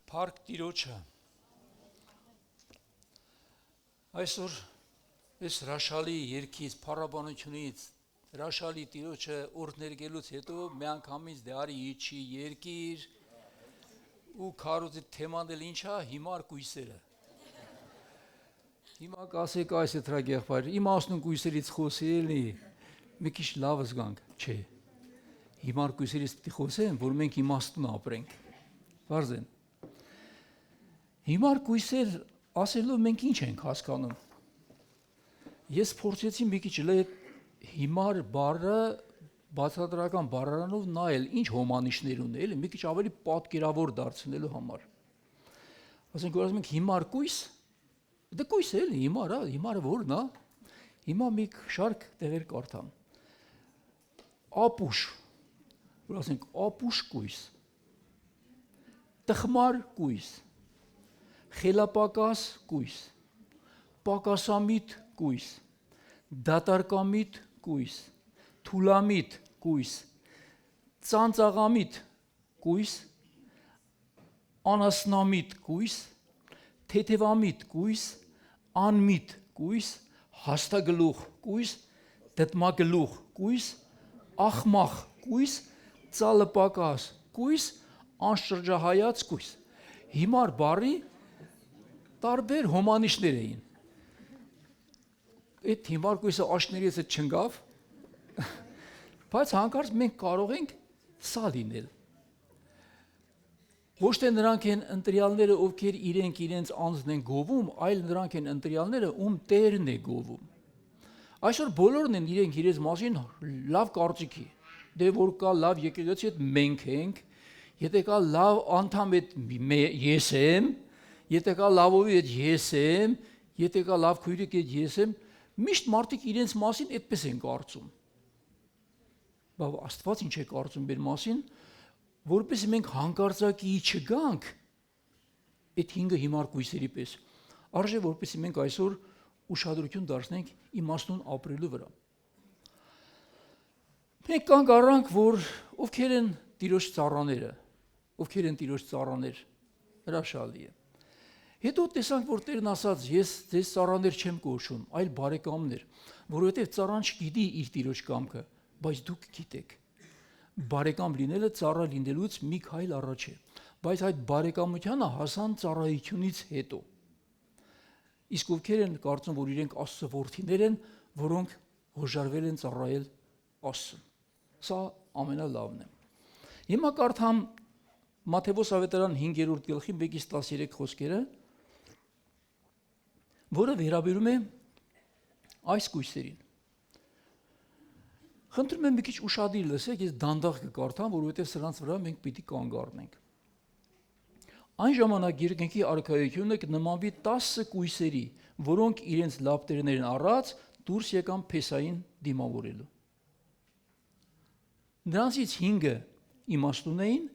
Փառք Տիրոջը։ Այսօր այս հրաշալի երգից, փառաբանությունից, հրաշալի Տիրոջը օրհներգելուց հետո միանգամից դարի իջի երկիր ու քարոզի թեման էլ ինչա հիմար կույսերը։ Հիմա կասեք այս է տրագեղբայր, իմաստուն կույսերից խոսելնի, մի քիչ լավ զգանք, չէ։ Հիմար կույսերից պիտի խոսեմ, որ մենք իմաստուն ապրենք։ Վարզեն։ Հիմար կույսեր ասելով մենք ինչ ենք հասկանում։ Ես փորձեցի մի քիչ հիմար բառը բացատրական բառարանով նայել, ինչ հոմանիշներ ունի, էլի մի քիչ ավելի պատկերավոր դարձնելու համար։ Ասենք որ ասում ենք հիմար կույս, դե կույս է էլի, հիմար, հիմարը որն է։ Հիմա մի շարք տեղեր կարդամ։ Ապուշ, որ ասենք ապուշ կույս, տխմար կույս, խելապակաս կույս, պակասամիտ կույս, դատարկամիտ կույս, թուլամիտ կույս, ծանծաղամիտ կույս, անասնամիտ կույս, թեթևամիտ կույս, անմիտ կույս, հաստագլուխ կույս, դդմագլուխ կույս, ախմախ կույս, ծալպակաս կույս, անշրջահայաց կույս։ Հիմար բառի տարբեր հոմանիշներ էին։ Այդ հիմար կույսը աշկներից չընկավ, բայց հանկարծ մենք կարող ենք սա լինել։ Ոչ թե նրանք են ընտրյալները, ովքեր իրենց անձն են գովում, այլ նրանք են ընտրյալները, ում Տերն է գովում։ Այսօր բոլորն են իրենց մասին լավ կարծիքի։ Դե որ կա լավ եկեղեցի, այդ մենք ենք, եթե կա լավ անդամ, այդ ես եմ, եթե կա լավովի, այդ ես եմ, եթե կա լավ քույրիկ, այդ ես եմ, միշտ մարդիկ իրենց մասին այդպես են կարծում։ Բայց Աստված ինչ է կարծում մեր մասին, որպես մենք հանկարծակի չգանք այդ 5 հիմար կույսերի պես, արժե որպեսզի մենք այսօր ուշադրություն դարձնենք իմաստուն ապրելու վրա։ Մենք կանգ առանք, որ ովքեր են Տիրոջ ծառաները, ովքեր են Տիրոջ ծառաներ, հրաշալի է։ Հետո տեսանք, որ Տերն ասաց, ես ձեզ ծառաներ չեմ կոչում, այլ բարեկամներ, որովհետև ծառան չգիտի իր Տիրոջ կամքը, բայց դուք գիտեք։ Բարեկամ լինելը ծառա լինելուց մի քայլ առաջ է, բայց այդ բարեկամությանը հասան ծառայությունից հետո։ Իսկ ովքեր են կարծում, որ իրենք Աստծո որդիներ են, որոնք հոժարվել են ծառայել Աստծուն։ Սա ամենալավն է։ Հիմա կարդամ Մատթեոս ավետարան 5-րդ գլխի 1-13 խոսքերը, որը վերաբերում է այս կույսերին։ Խնդրում եմ մի քիչ ուշադիր լսեք, ես դանդաղ կկարդամ, որովհետև սրանց վրա մենք պիտի կանգ առնենք։ Այն ժամանակ երկնքի արքայությունը կնմանվի 10 կույսերի, որոնք իրենց լապտերներին առած դուրս եկան Փեսային դիմավորելու։ Նրանցից 5-ը իմաստուն էին,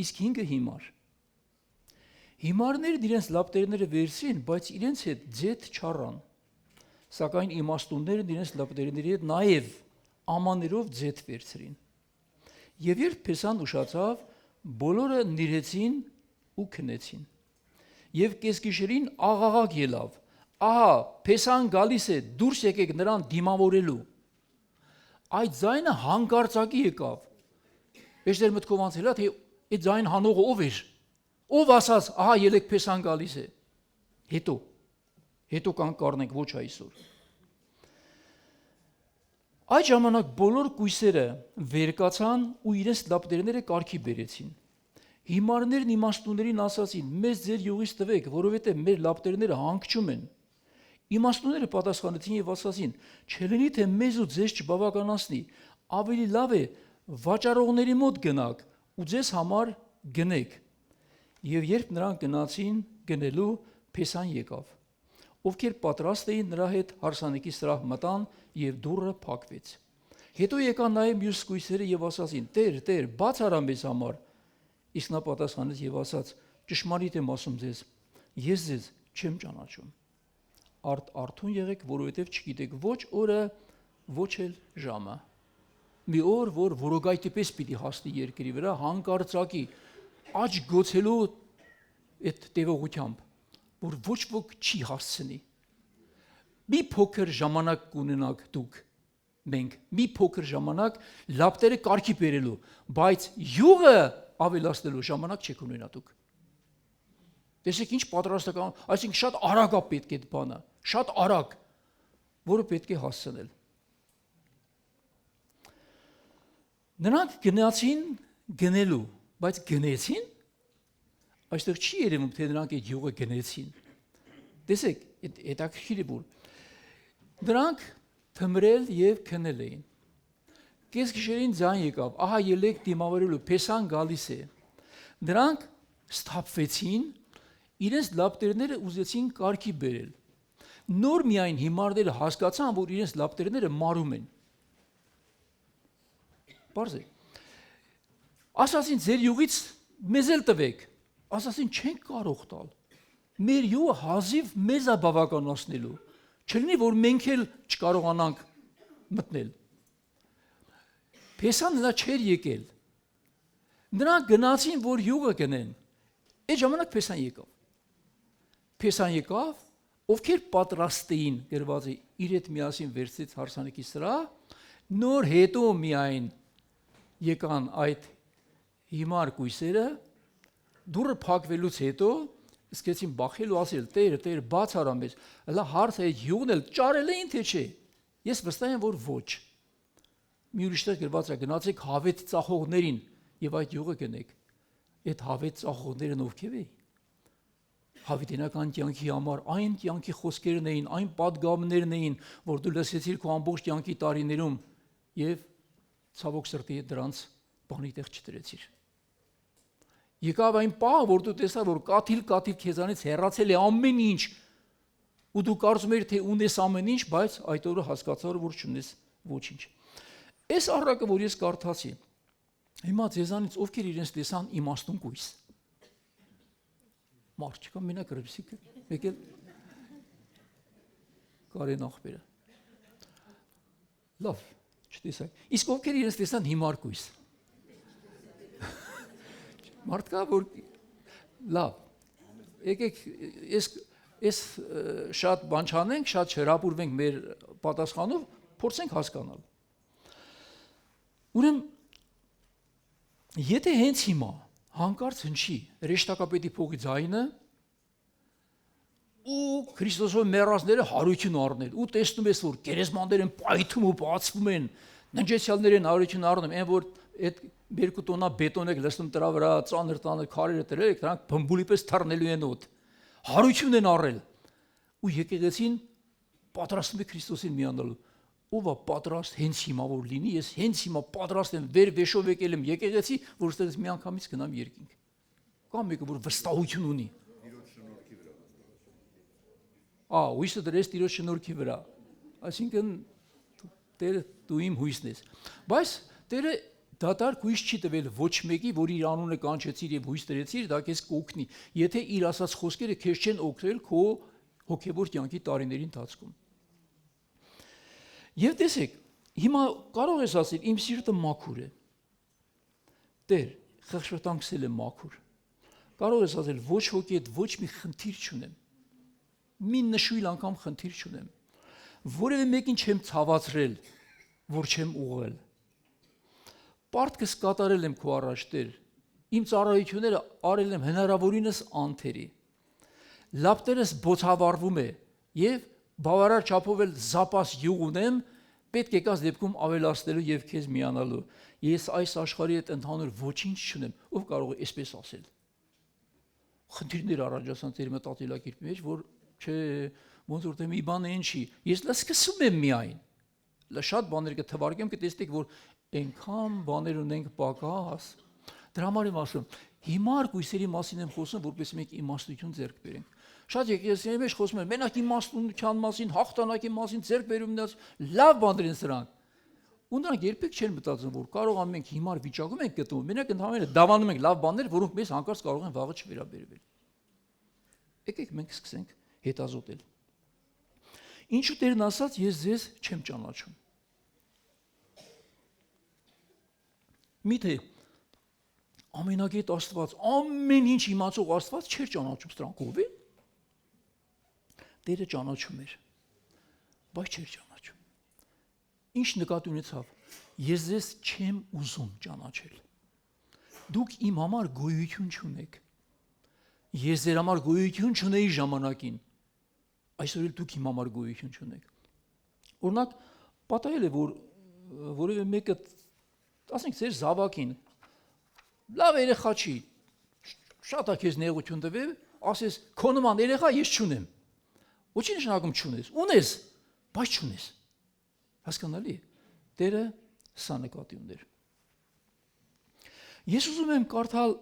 իսկ 5-ը հիմար։ Հիմարներն իրենց լապտերները վերցրին, բայց իրենց հետ ձեթ չառան, սակայն իմաստուններն իրենց լապտերների հետ նաև ամաներով ձեթ վերցրին։ Եվ երբ Փեսան ուշացավ, բոլորը նիրհեցին ու քնեցին։ Եվ կեսգիշերին աղաղակ ելավ. ահա Փեսան գալիս է, դուրս եկեք նրան դիմավորելու։ Այդ ձայնը հանկարծակի եկավ։ Ես դեր մտքով անցել է, թե այդ ձայն հանողը ով էր։ Ով ասաց, ահա ելեք Փեսան գալիս է։ Հետո կան կառնենք, ոչ այսօր։ Այդ ժամանակ բոլոր կույսերը վեր կացան ու իրենց լապտերները կարգի բերեցին։ Հիմարներն իմաստուններին ասացին. մեզ ձեր յուղից տվեք, որովհետև մեր լապտերները հանգչում են։ Իմաստունները պատասխանեցին եւ ասացին. չլինի թե մեզ ու ձեզ չբավականացնի, ավելի լավ է վաճառողների մոտ գնաք ու ձեզ համար գնեք։ Եվ երբ նրանք գնացին գնելու, Փեսան եկավ։ Ովքեր պատրաստ էին նրա հետ հարսանեկի սրահ մտան եւ դուռը փակվեց։ Հետո եկան նաեւ մյուս կույսերը եւ ասացին. Տեր, բաց արա մեզ համար։ Իսկ նա պատասխանեց եւ ասաց. ճշմարիտ եմ ասում ձեզ, ես ձեզ չեմ ճանաչում։ Արթուն եղեք, որովհետեւ չգիտեք ոչ օրը, ոչ էլ ժամը։ Մի օր, որ որոգայթի պես պիտի հասնի երկրի վրա, հանկարծակի աճ գոցելու այդ տևողությամբ, որ ոչ ոք չի հասցնի։ Մի փոքր ժամանակ կունենաք դուք, մենք, մի փոքր ժամանակ լապտերը կարգի բերելու, բայց յուղը ավելացնելու ժամանակ չեք ունենա դուք։ Տեսեք ինչ պատրաստական, այսինքն շատ արագ է պետք է այդ բանը, շատ արագ, որը պետք է հասցնել։ Նրանք գնացին գնելու, բայց գնեցին, այստեղ չի երևում, թե նրանք այդ յուղը գնեցին։ Տեսեք, հետաքրքիր է որ նրանք թմրել եւ քնել էին։ Կեսգիշերին ձայն եկավ, ահա ելեք դիմավորելու, Փեսան գալիս է։ Նրանք սթափվեցին, իրենց լապտերները ուզեցին կարգի բերել։ Նոր միայն հիմարները հասկացան, որ իրենց լապտերները մարում են։ Պարզ է։ Ասացին ձեր յուղից մեզ էլ տվեք։ Ասացին չենք կարող տալ։ Մեր յուղը հազիվ մեզ է բավականացնելու։ Չլինի, որ մենք էլ չկարողանանք մտնել։ Փեսան նա չէր եկել։ Նրանք գնացին, որ յուղը գնեն։ Այդ ժամանակ Փեսան եկավ։ Փեսան եկավ, ովքեր պատրաստ էին, գրված է, իր հետ միասին վերցրեց հարսանեկի սրա, նոր հետո միայն եկան այդ հիմար կույսերը, դուրը փակվելուց հետո սկսեցին բախել ու ասել. Տեր, բաց արա մեզ, հլա հարցը այդ յուղն էլ ճարել էին թե չէ։ Ես վստահ եմ, որ ոչ։ Մի ուրիշտեղ գրված է, գնացեք հավետ ծախողներին եւ այդ յուղը գնեք։ Այդ հավետ ծախողներն ովքեր էին։ Հավիտենական կյանքի համար այն կյանքի խոսքերն էին, այն պատգամներն էին, որ դու լսեցիր քո ամբողջ կյանքի տարիներում եւ ցավոք սրտի դրանց բանի տեղ չդրեցիր։ Եկավ այն պահը, որ դու տեսա, որ կաթիլ քեզանից հեռացել է ամեն ինչ, ու դու կարծում ես, թե ունես ամեն ինչ, բայց այդ օրը հասկացա, որ չունես ոչինչ։ Այս առակը, որ ես կարդացի, հիմա ձեզանից ովքեր իրենց տեսան իմաստուն կույս։ Մարդ չկա, մենակ Ռիվսիկը, եկել Կարեն ախպերը։ Լավ, չտեսակ։ Իսկ ովքեր իրենց տեսան հիմար կույս։ Մարդ կա, որ լավ, եկեք, ես շատ բան չանենք, շատ չհրապուրվենք մեր պատասխանով, փորձենք հասկանալ։ Ուրեմն, եթե հենց հիմա հանկարծ հնչի հրեշտակապետի փողի ձայնը ու Քրիստոսով մեռածները հարություն առնել, ու տեսնում ես, որ գերեզմաններ են պայթում ու բացվում են, ննջեցյալներ են հարություն առնում, այն որ այդ 2 տոննա բետոն եք լցնում դրա վրա, ծանր քարերը դրել եք, դրանք բմբուլի պես թռնելու են օդ։ Հարություն են առել։ Ու եկեղեցին պատրաստվում է Քրիստոսին միանալու։ Ով է պատրաստ հենց հիմա որ լինի, ես հենց հիմա պատրաստ եմ վեր վեշով եկել եմ եկեղեցի, որ ստեղից մի անգամից գնամ երկինք։ Կամ մեկը որ վստահություն ունի։ Հույսը դրես Տիրոջ շնորհքի վրա։ Այսինքն Տերը դու իմ հույսն ես։ Բայց Տերը դատարկ հույս չի տվել ոչ մեկի, որ իր անունը կանչեցիր եւ հույս տրեցիր, դա քեզ կօգնի, եթե իր ասած խոսքերը քեզ չեն օգնել քո հոգեվոր կյանքի տարիների ընթացքում։ Եվ տեսեք, հիմա կարող ես ասել, իմ սիրտը մաքուր է։ Տեր, խղճվտանքսել եմ մաքուր։ Կարող ես ասել, ոչ հոգի հետ ոչ մի խնդիր չունեմ։ Մի նշույլ անգամ խնդիր չունեմ։ Որևէ մեկին չեմ ցավացրել, որ չեմ ուղղել։ Պարտքս կատարել եմ քո առաջ, Տեր։ Իմ ծառայությունները արել եմ հնարավորինս անթերի։ Լապտերս բոցավառվում է եւ բավարար չափով էլ զապաս յուղ ունեմ, պետք է կաս դեպքում ավելացնելու եւ քեզ միանալու։ Ես այս աշխարհի հետ ընդհանուր ոչինչ չունեմ, ով կարող է այսպես ասել։ Խնդիրներ առաջացան ձեր մտածելակերպի մեջ, որ չէ, ոնց որ թե մի բան են չի։ Ես լա սկսում եմ միայն։ Լա շատ բաներ կթվարկեմ, կտեսնեք, որ այնքան բաներ ունենք պակաս։ Դրա համար եմ ասում, հիմար կույսերի մասին եմ խոսում, որպես մենք իմաստություն ձեռք բերենք։ Շատ եկեղեցիների մեջ խոսում են, մենակ իմաստության մասին, հաղթանակի մասին ձեռք բերումնաց լավ բաներ են սրանք։ Ու նրանք երբեք չեն մտածում, որ կարող են մենք հիմար վիճակում ենք գտնվում, մենակ ընդհանրապես դավանում ենք լավ բաներ, որոնք մեզ հանկարծ կարող են վաղը չվերաբերվել։ Եկեք մենք սկսենք հետազոտել։ Ինչու Տերն ասաց, ես ձեզ չեմ ճանաչում։ Միթե ամենագետ Աստված, ամեն ինչ իմացող Աստված չէր ճանաչում սրանք ով է։ Տերը ճանաչում էր, բայց չէր ճանաչում։ Ինչ նկատի ունեցավ։ Ես ձեզ չեմ ուզում ճանաչել։ Դուք իմ համար գոյություն չունեք։ Ես ձեր համար գոյություն չունեի ժամանակին։ Այսօր էլ դուք իմ համար գոյություն չունեք։ Օրինակ, պատահել է, որ որևէ մեկը, ասենք, ձեր զավակին լավ երեխա չի, շատ է քեզ նեղություն տվել, ասես, քո նման երեխա ես չունեմ։ Ոչինչ նշանակում չունես, ունես, բայց չունես։ Հասկանալի է։ Տերը սա նկատի ուներ։ Ես ուզում եմ կարդալ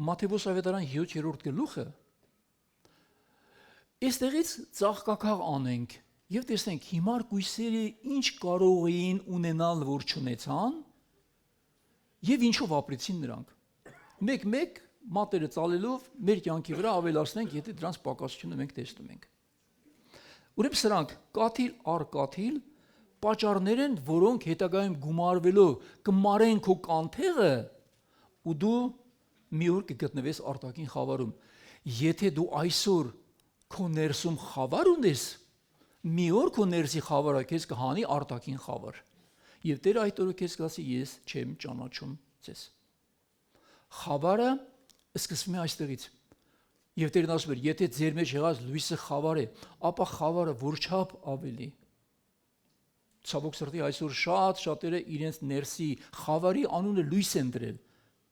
Մատթեոս ավետարան 7-րդ գլուխը։ Այստեղից ծաղկակաղ անենք եւ տեսնենք հիմար կույսերը ինչ կարող էին ունենալ, որ չունեցան, եւ ինչով ապրեցին նրանք։ Մեկ-մեկ մատերը ծալելով մեր կյանքի վրա ավելացնենք, եթե դրանց պակասությունը մենք տեսնում ենք։ Ուրեմն սրանք կաթիլ առ կաթիլ պատճառներ են, որոնք հետագայում գումարվելով կմարեն քո կանթեղը ու դու մի օր կգտնվես արտաքին խավարում։ Եթե դու այսօր քո ներսում խավար ունես, մի օր քո ներսի խավարը քեզ կհանի արտաքին խավար։ Եվ Տերը այդ օրը քեզ կասի ես չեմ ճանաչում ձեզ։ Խավարը սկսվում է այստեղից։ Եվ Տերն ասում է, եթե ձեր մեջ եղած լույսը խավար է, ապա խավարը որչափ ավելի։ Ցավոք սրտի այսօր շատերը իրենց ներսի խավարի անունը լույս են դրել։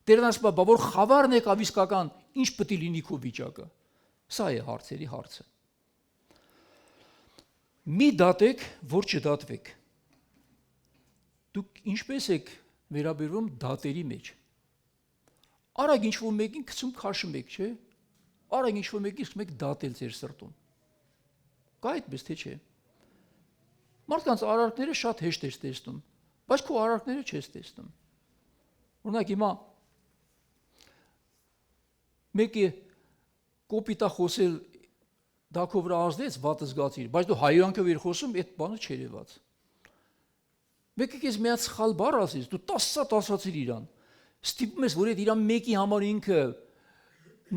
Տերն ասում է, բա որ խավարն է կավիսկական, ինչ պետք է լինի քո վիճակը։ Սա է հարցերի հարցը։ Մի դատեք, որ չդատվեք։ Դուք ինչպես եք վերաբերվում դատերի մեջ։ Արագ ինչ-որ մեկին գցում քաշում եք, չէ՞։ Արագ ինչ-որ մեկին սկսում եք դատել ձեր սրտում։ Կա այդպես թե չէ։ Մարդկանց արարքները շատ հեշտ ես տեսնում, բայց քո արարքները չես տեսնում։ Օրինակ հիմա մեկը կոպիտա խոսել դակով վրա ազդեց, վատը զգացիր, բայց դու հայրանքով իր խոսում, այդ բանը չէր եղած։ Մեկը քեզ մի հատ սխալ բառ ասեց, դու 10 հատ ասացիր իրան։ Ստիպում ես, որ այդ իրան մեկի համար ինքը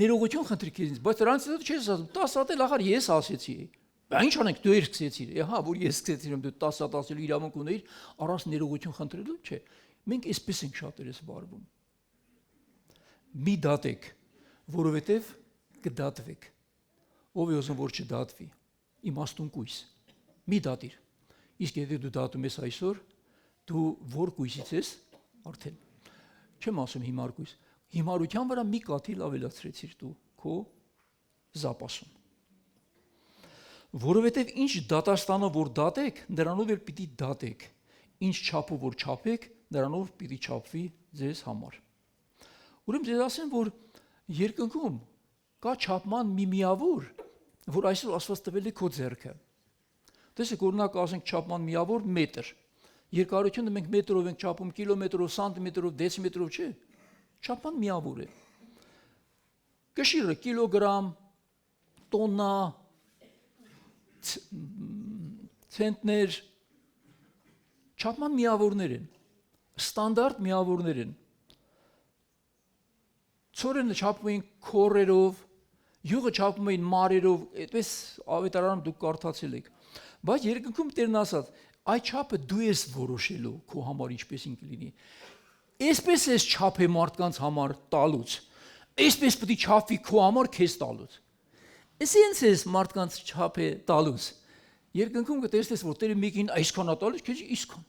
ներողություն խնդրի քեզից, բայց դրանից հետո չես ասում, 10 հատ էլ ախր ես ասեցի։ Բա ինչ անենք, դու սկսեցիր։ Հա, որ ես սկսեցի, դու 10 հատ ասելու իրավունք ունեիր, առանց ներողություն խնդրելու, չէ։ Մենք այսպես ենք շատերս վարվում։ Մի դատեք, որովհետև կդատվեք։ Ով է ուզում որ չդատվի։ Իմաստուն կույս։ Մի դատիր։ Իսկ եթե դու դատում ես այսօր, դու որ կույսից ես արդեն։ Չեմ ասում հիմար կույս։ Հիմարության վրա մի կաթիլ ավելացրեցիր դու քո զապասում։ Որովհետև ինչ դատաստանով որ դատեք, նրանով էլ պիտի դատեք։ Ինչ չափով որ չափեք, նրանով պիտի չափվի ձեզ համար։ Ուրեմն ձեզ ասեմ, որ երկնքում կա չափման մի միավոր, որ այսօր Աստված տվել է քո ձեռքը։ Տեսեք, օրինակ ասենք չափման միավոր մետր։ Երկարությունը մենք մետրով ենք չափում, կիլոմետրով, սանտիմետրով, դեցիմետրով, չէ։ Չափման միավոր է։ Կշիռը կիլոգրամ, տոննա, ցենտներ, չափման միավորներ են, ստանդարտ միավորներ են։ Ցորենը չափում էին քորերով, յուղը չափում էին մարերով, այդպես ավետարանում դուք կարդացել եք։ Բայց երկնքում Տերն ասած, այդ չափը դու ես որոշելու քո համար ինչպես ինք լինի։ Այսպես ես չափ է մարդկանց համար տալուց։ Այսպես պետք է չափվի քո համար քեզ տալուց։ Այսինքն ես մարդկանց չափ է տալուց։ Երկնքում կտեսնես, որ Տերը մեկին այսքան է տալուց, քեզ իսքան։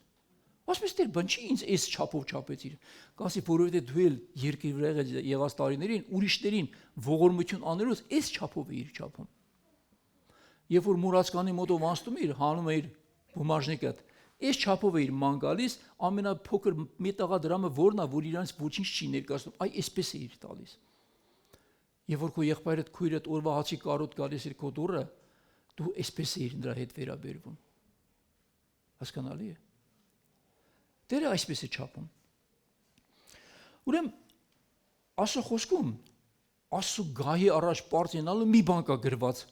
Ասես Տեր, բան չի ինձ այս չափով չափեցիր։ Կասի, որովհետև դու էլ երկրի վրա եղած տարիներին ուրիշներին ողորմություն անելուց այս չափով էիր չափում։ Երբ որ մուրացկանի մոտով անցնում էր, հանում էր բումաժնիկը, այս չափով էիր ման գալիս, ամենափոքր մետաղադրամը որն է, որ իրանց ոչինչ չի ներկայացնում, այ այսպես էիր տալիս։ Երբ որ քո եղբայրդ քույրդ օրվա հացի կարոտ գալիս էր քո դուռը, դու այսպես էիր նրա հետ վերաբերվում։ Հասկանալի է։ Տերը այսպես է չափում։ Ուրեմն Աստծո խոսքում Աստծո գահի առաջ պարծենալու մի բան կա գրված,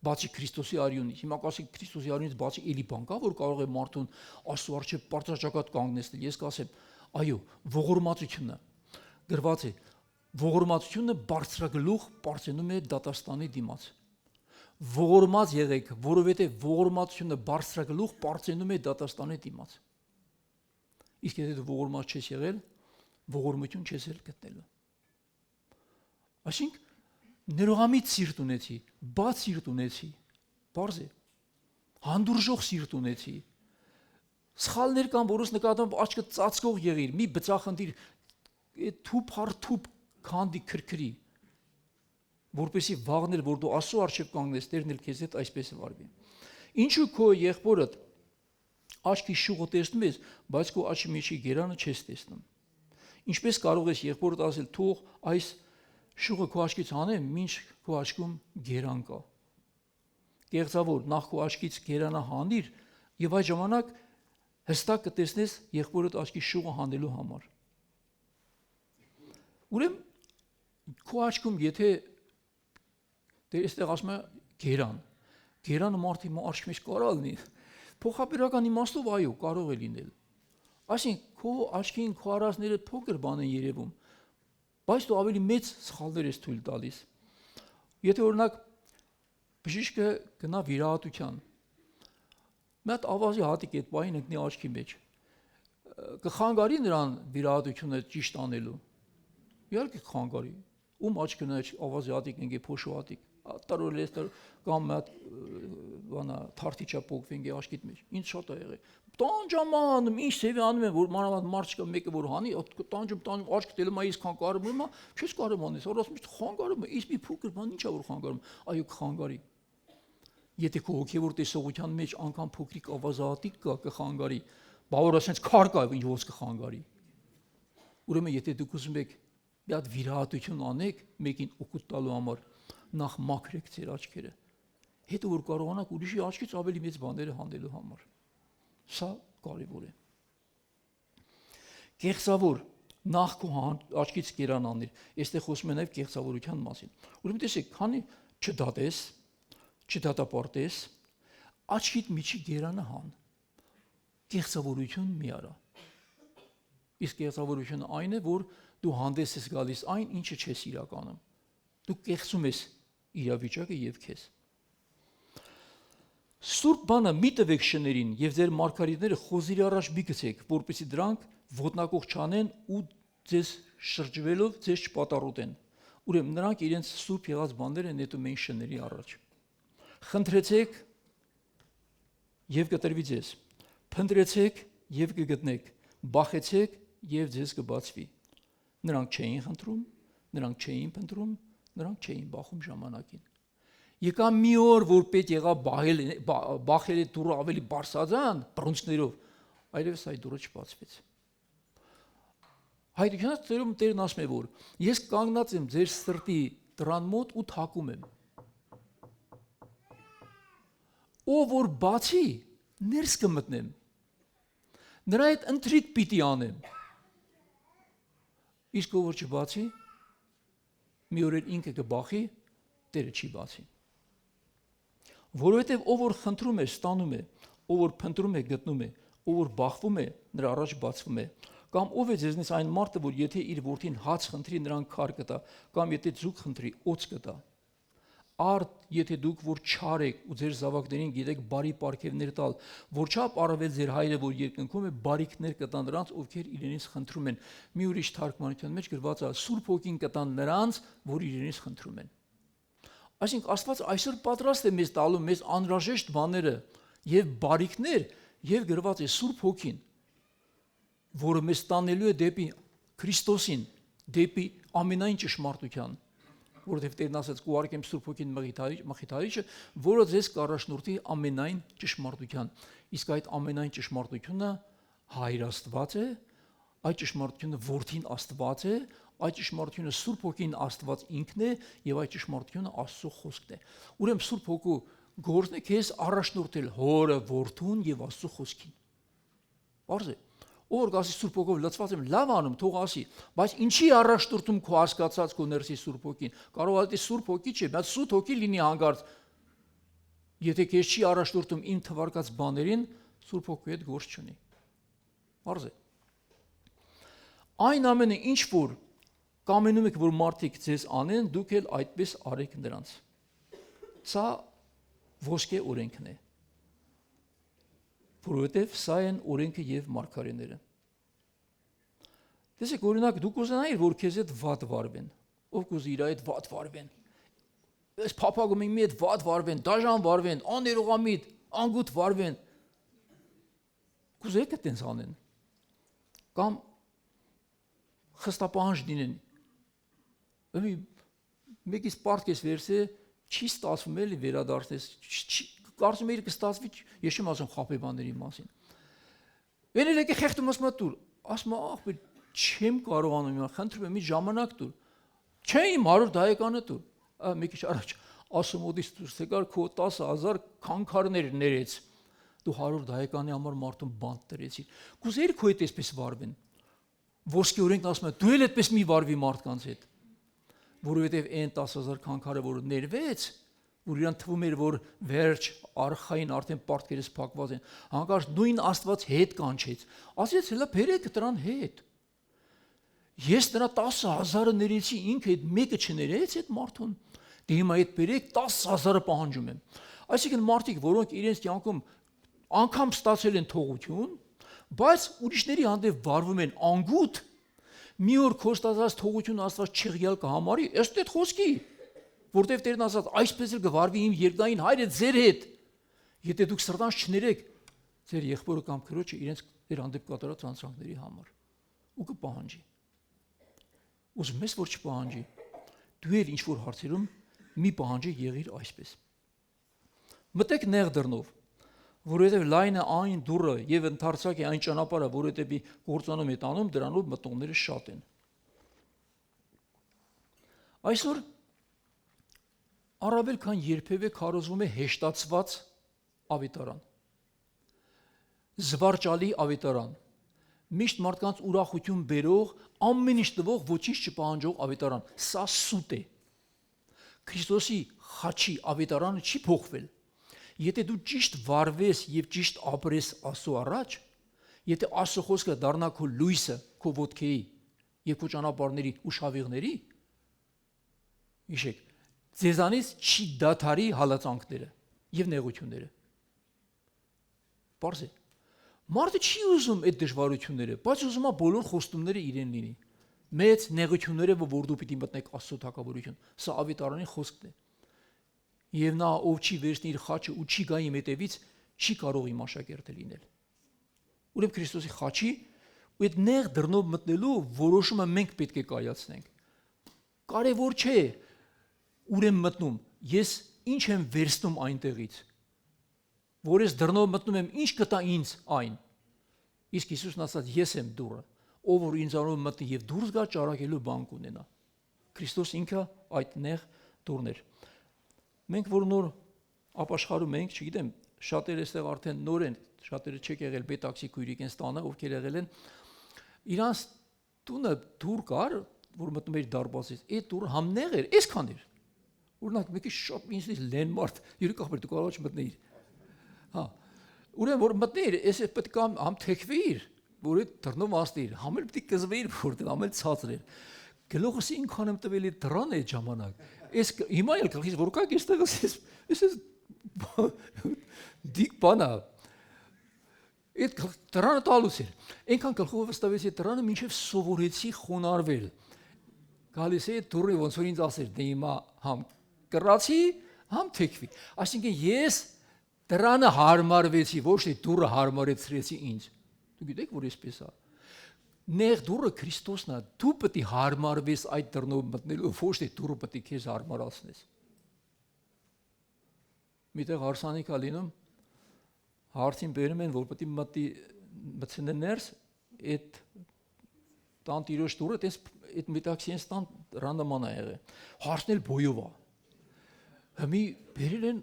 բացի Քրիստոսի արյունից։ Հիմա կասեք Քրիստոսի արյունից բացի էլի բան կա, որ կարող է մարդուն Աստծո առջև պարծաճակատ կանգնեցնել։ Ես կասեմ, այո, ողորմածությունը։ գրված է ողորմածությունը բարձրագլուխ բարձրանում է դատաստանի դիմաց։ Ողորմած եղեք, որովհետև ողորմածությունը բարձրագլուխ բարձրանում է դատաստանի դիմաց։ Իսկ եթե դու ողորմած չես եղել, ողորմություն չես էլ գտնել։ Այսինքն ներողամիտ սիրտ ունեցի, բաց սիրտ ունեցի, բարձ է, հանդուրժող սիրտ ունեցի, սխալներ կան, որոնց նկատմամբ աչքը ծածկող եղիր, մի բծախնդիր, թուփ քանդի քրքրի, որպեսի վաղներ, որ դու Աստծո առջև կանգնես, Տերն էլ քեզ հետ այսպես վարվի։ Ինչու քո եղբորդ աչքի շուղը տեսնում ես, բայց քո աչքի միջի գերանը չես տեսնում։ Ինչպես կարող ես եղբորդ ասել, թող այս շուղը քո աչքից հանեմ, մինչ քո աչքում գերան կա։ Կեղծավոր, նախ քո աչքից գերանը հանիր, եւ այդ ժամանակ հստակ կտեսնես եղբորդ աչքի շուղը հանելու համար։ Ուրեմն քո աչքում եթե այստեղ ասում է գերանը մարդի աչքի մեջ կարող լինի, փոխաբերական իմաստով այո, կարող է լինել։ Այսինքն քո աչքին քո արածները փոքր բան են երևում, բայց դու ավելի մեծ սխալներ ես թույլ տալիս։ Եթե օրինակ բժիշկը գնա վիրահատության, մի հատ ավազի հատիկ այդ պահին ընկնի աչքի մեջ, կխանգարի նրան վիրահատությունը ճիշտ անելու։ Իհարկե կխանգարի։ Ում աչքն է ավազի հատիկ ընկե փոշու հատիկ, տարօրես կամ մի հատ բանա թարթիչա փոկվենգի աչքիդ մեջ։ Ինչ շատ է եղել։ Տանջամանում, ինչ ծեվի անում են, որ մանավանդ մարդ չկա մեկը որ հանի, տանջում աչքը դելում է, իսկ խանգարում է, չես կարող անես, որ ասում ես խանգարում է, իսկ մի փոքր բան ինչա որ խանգարում, այո կխանգարի։ Եթե քո հոգևոր տեսողության մեջ անգամ փոքրիկ ավազահատիկ կա, կխանգարի, բավարար ասենց քար կա, ինչ ոնց կխանգարի։ Ուրեմն եթե դուք ուզում եք մի հատ վիրահատություն անեք, մեկին օգուտ տալու համար, նախ մաքրեք ձեր աչքերը, հետո որ կարողանաք ուրիշի աչքից ավելի մեծ բաները հանելու համար։ Սա կարևոր է։ Կեղծավոր, նախ քո աչքից գերան անիր, այստեղ խոսում է նաև կեղծավորության մասին։ Ուրեմն տեսեք, քանի չդատես, չդատապարտես, աչքիդ միջի գերանը հան, կեղծավորություն մի արա։ Իսկ կեղծավորությունը այն է, որ դու հանդես ես գալիս այն, ինչը չես իրականում։ Դու կեղծում ես իրավիճակը եւ քեզ։ Սուրբ բանը մի տվեք շներին եւ ձեր մարգարիտները խոզերի առաջ մի գցեք, որպեսզի դրանք ոտնակող չանեն ու ձեզ շրջվելով ձեզ չպատառոտեն։ Ուրեմն նրանք իրենց սուրբ եղած բաները նետում էին շների առաջ։ Խնդրեցեք եւ կտրվի ձեզ։ Փնտրեցեք եւ կգտնեք։ Բախեցեք եւ ձեզ կբացվի։ Նրանք չէին խնդրում, նրանք չէին փնտրում, նրանք չէին բախում ժամանակին։ Եկա մի օր, որ պետք եղավ բախել է դուրը ավելի բարձրացան, բռունցքներով, այլևս այդ դուրը չբացվեց։ Հայրիկյանց ծերում Տերն ասում է, որ ես կանգնած եմ ձեր սրտի դրան մոտ ու թակում եմ։ Ով որ բացի, ներս կմտնեմ։ Նրա հետ ընթրիք պիտի անեմ։ Իսկ ով որ չբացի, մի օր ինքը կբախի, Տերը չի բացի։ Որովհետև ով որ խնդրում է, ստանում է, ով որ փնտրում է, գտնում է, ով որ բախվում է, նրա առաջ բացվում է։ Կամ ով է ձեզնից այն մարդը, որ եթե իր որդին հաց խնդրի, նրան քար կտա, կամ եթե ձուկ խնդրի, օձ կտա։ Արդ, եթե դուք որ չար եք ու ձեր զավակներին գիտեք բարի պարգևներ տալ, որչափ առավել ձեր հայրը, որ երկնքում է, բարիքներ կտան նրանց, ովքեր իրենից խնդրում են։ Մի ուրիշ թարգմանության մեջ գրված է. Սուրբ Հոգին կտան նրանց, որ իրենից խնդրում են։ Այսինքն Աստված այսօր պատրաստ է մեզ տալու մեզ անհրաժեշտ բաները եւ բարիքներ, եւ գրված է Սուրբ Հոգին, որը մեզ տանելու է դեպի Քրիստոսին, դեպի ամենայն ճշմարտության, որովհետև Տերն ասաց կուղարկեմ Սուրբ Հոգին մխիթարիչը, որը ձեզ կառաջնորդի ամենայն ճշմարտության։ Իսկ այդ ամենայն ճշմարտությունը Հայր Աստված է, այդ ճշմարտությունը Որդին Աստված է, այդ ճշմարտությունը Սուրբ Հոգին Աստված ինքն է եւ այդ ճշմարտությունը Աստծո խոսքն է։ Ուրեմն Սուրբ Հոգու գործն է քեզ առաջնորդել Հորը, Որդուն եւ Աստծո խոսքին։ Արժե Որ գասի Սուրբ Հոգով լցված եմ, լավ անում, թող ասի, բայց ինչի առաջնորդում քո հասկացած քո ներսի Սուրբ Հոգին։ Կարող է դա Սուրբ Հոգի չէ, բայց սուտ հոգի լինի հանգարց։ Եթե քեզ չի առաջնորդում իմ թվարկած բաներին, Սուրբ Հոգու հետ գործ չունի։ Արժե Այն ամենը ինչ որ կամենում եք, որ մարդիկ ձեզ անեն, դուք էլ այդպես արեք նրանց։ Սա ոսկե օրենքն է, որովհետև սա են օրենքը եւ մարգարեները։ Տեսեք, օրինակ դուք ուզենայիք, որ քեզ հետ վատ վարվեն, ով կուզի իր հետ վատ վարվեն, այս փափագում մի հետ վատ վարվեն, դաժան վարվեն, աներողամիտ, անգութ վարվեն, կուզեք այդպես անեն, կամ խստապահանջ լինեն, մեկից պարտքես վերցե, չի ստացվում էլի վերադարձես, կարծում էիր կստացվի, ես չեմ ասում խաբեբաների մասին։ Վենել եկե խեղդում ասում տուր, ասում ախպեր, չեմ կարողանում իմանալ, խնդրում եմ մի ժամանակ տուր։ Չէ իմ 100 դայեկանը տուր։ Մի քիչ առաջ ասումոդից դուրս եկար քո 10,000 քանքարներ ներեց։ Դու 100 դայեկանի համար մարդուն բանտ դրեցիր։ Կուզեիր քո հետ այսպես վարվեն։ Ոսկե օրենքն ասում է դու էլ այդպես մի վարվի մարդկանց հետ։ Որովհետև այն 10,000 քանքարը որ ներվեց, որ իրան թվում էր որ վերջ արխային արդեն պարտքերս փակված են, հանկարծ նույն Աստված հետ կանչեց։ Ասեց հələ բերեք դրան հետ։ Ես դրա 10,000-ը ներեցի, ինքը այդ մեկը չներեց այդ մարդուն։ Դե հիմա այդ բերեք 10,000-ը պահանջում եմ։ Այսինքն մարդիկ, որոնք իրենց կյանքում անգամ ստացել են թողություն, բայց ուրիշների հանդեպ վարվում են անգութ, մի օր քո ստացած թողությունը Աստված չեղյալ կհամարի, ըստ այդ խոսքի, որտեղ Տերն ասաց, այսպես էլ կվարվի իմ երկնային Հայրը ձեր հետ։ Եթե դուք սրտանց չներեք ձեր եղբորը կամ քրոջը իրենց ձեր հանդեպ կատարած անցանքների համար, ու կպահանջի։ Ուզում ես որ չպահանջի, դու էլ ինչ-որ հարցերում մի պահանջի եղիր այսպես։ Մտեք նեղ դռնով, որովհետև լայն է այն դուռը եւ ընդարձակ է այն ճանապարհը, որը դեպի գործանում է տանում, դրանով մտնողները շատ են։ Այսօր առավել քան երբևէ քարոզվում է հեշտացված ավետարան, զվարճալի ավետարան, միշտ մարդկանց ուրախություն բերող, ամեն ինչ տվող, ոչինչ չպահանջող ավետարան։ Սա սուտ է։ Քրիստոսի խաչի ավետարանը չի փոխվել։ Եթե դու ճիշտ վարվես եւ ճիշտ ապրես Աստծո առաջ, եթե Աստծո խոսքը դառնա քո լույսը, քո ոտքերի եւ քո ճանապարհների ու շավիղների, հիշեք, ձեզանից չի դադարի հալածանքները եւ նեղությունները։ Պարզ է։ Մարդը չի ուզում այդ դժվարությունները, բայց ուզում է բոլոր խոստումները իրեն լինի։ Մեծ նեղությունները, որ դու պիտի մտնեք Աստծո թագավորություն։ Սա ավետարանի խոսքն է։ Եվ նա ով չի վերցնի իր խաչը ու չի գա իմ հետևից, չի կարող իմ աշակերտը լինել։ Ուրեմն Քրիստոսի խաչի ու այդ նեղ դռնով մտնելու որոշումը մենք պետք է կայացնենք։ Կարևոր չէ ուր եմ մտնում, ես ինչ եմ վերցնում այնտեղից, որ ես դռնով մտնում եմ, ինչ կտա ինձ այն։ Իսկ Հիսուսն ասաց, ես եմ դուռը, ով որ ինձանով մտնի եւ դուրս գա, ճարակելու բան կունենա։ Քրիստոս ինքը այդ նեղ դուռն էր։ Մենք որ նոր ապաշխարում ենք, չգիտեմ, շատերը այստեղ արդեն նոր են, շատերը չեք եղել Բետաքսի քույրիկեն ստանը, ովքեր եղել են, իրանց տունը դուռ կար, որ մտնում էր դարբասից, այդ դուռը համնեղ էր, այսքան էր։ Օրինակ մեկի շատ ինձնից լեն մարդ, յուրի կախբեր դու կարող չմտնեիր։ Հա։ Ուրեմն որ մտնեիր, այս պետք է համ թեքվեիր, որ այդ դռնով ասնեիր, համ էլ պետք է կզվեիր, որտեղ համ էլ ցածր էր։ Գլուխս ինքան եմ տվել այդ դռան այդ ժամանակ։ Այս հիմա էլ գլխից որ կա այստեղ էս դիկ բանա։ Այդ դռանը տալուց էր։ Այնքան գլխով վստահեցի դռանը մինչև սովորեցի խոնարհվել։ Գալիս է դուրը ոնց որ ինձ ասեր, դե հիմա համ կռացի, համ թեքվի։ Այսինքն ես դռանը հարմարվեցի, ոչ թե դուրը հարմարեցրեցի ինձ։ Դու գիտեք, որ այսպես է։ Նեղ դուրը Քրիստոսն է, դու պետք է հարմարվես այդ դռնով մտնելու, ոչ թե դուրը պետք է քեզ հարմարացնես։ Միտեղ հարսանիք է լինում, հարցին բերում են, որ պետք է մտնի ներս, այդ տան տիրոջ դուրը, այդ Մետաքսիեն տան ռանդաման է եղել։ Հարցն էլ բոյով է։ Հիմի բերել են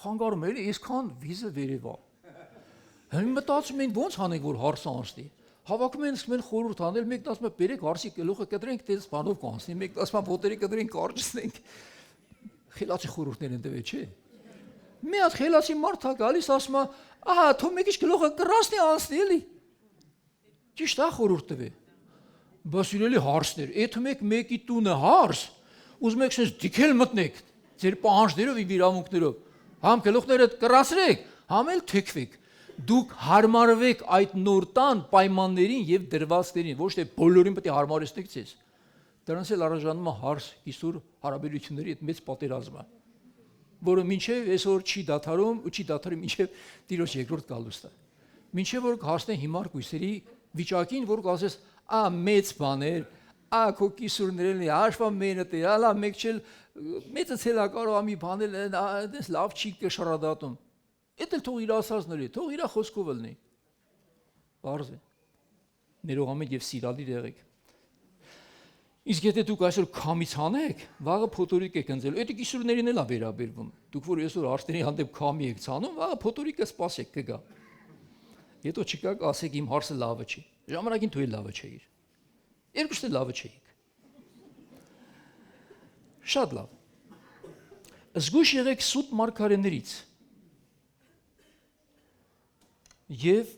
խանգարում էլի, այսքան վիզը վերև է։ Հիմա մտածում են ո՞նց անենք, որ հարսը անցնի։ Հավաքում են սկսում են խորհուրդ անել, մեկն ասում է բերեք հարսի գլուխը կտրենք, դες բանով կանցնի, մեկն ասում է ոտերի կտրենք, կարճացնենք։ Խելացի խորհուրդներ են տվել, չէ՞։ Մի հատ խելացի մարդ է գալիս, ասում է, ահա, թող մի քիչ գլուխը կռասնի անցնի էլի։ Ճիշտ է խորհուրդ տվել։ Բասիրելի հարցներ, եթե մեկի տունը հարց, ուզում եք sense դիքել մտնեք, ձեր պահանջներով եւ իրավունքներով, համ գլուխները կռասրեք, համ էլ թեքվեք։ Դուք հարմարվեք այդ նոր տան պայմաններին եւ դրվածքներին, ոչ թե բոլորին պետք է հարմարեցնեք ձեզ։ Դրանց էլ առանձնանում է հարց Իսուր հարաբերությունների այդ մեծ պատերազմը, որը մինչև այսօր չի դադարում ու չի դադարի մինչև Տիրոջ երկրորդ գալուստը։ Մինչև որ հասնեն հիմար գույսերի վիճակին, որ կասես, մեծ բաներ, քո կիսուրներն է, հաշվա մենը տե, ալա մեկ չել մեծը ցելա կարող ամի բանել, այնպես լավ չի կշռադատում։ Էդ էլ թող իր ասածների, թող իր խոսքով լինի։ Բարձ է։ Ներողամիտ եւ սիրալիր եղեք։ Իսկ եթե դուք այսօր քամից հանեք, վաղը փոթորիկ եք ընձել, այդ կիսուրներին էլ է վերաբերվում։ Դուք որ այսօր արտերի հանդեպ քամի եք ցանում, վաղը փոթորիկը սպասեք կգա։ Եթե չկա, ասեք իմ հարցը լավը չի։ Ժամանակին դու էլ լավը չէիր։ Երկուստը լավը չէիք։ Շատ լավ։ Զգույշ եղեք սուտ մարգարեներից։ Եվ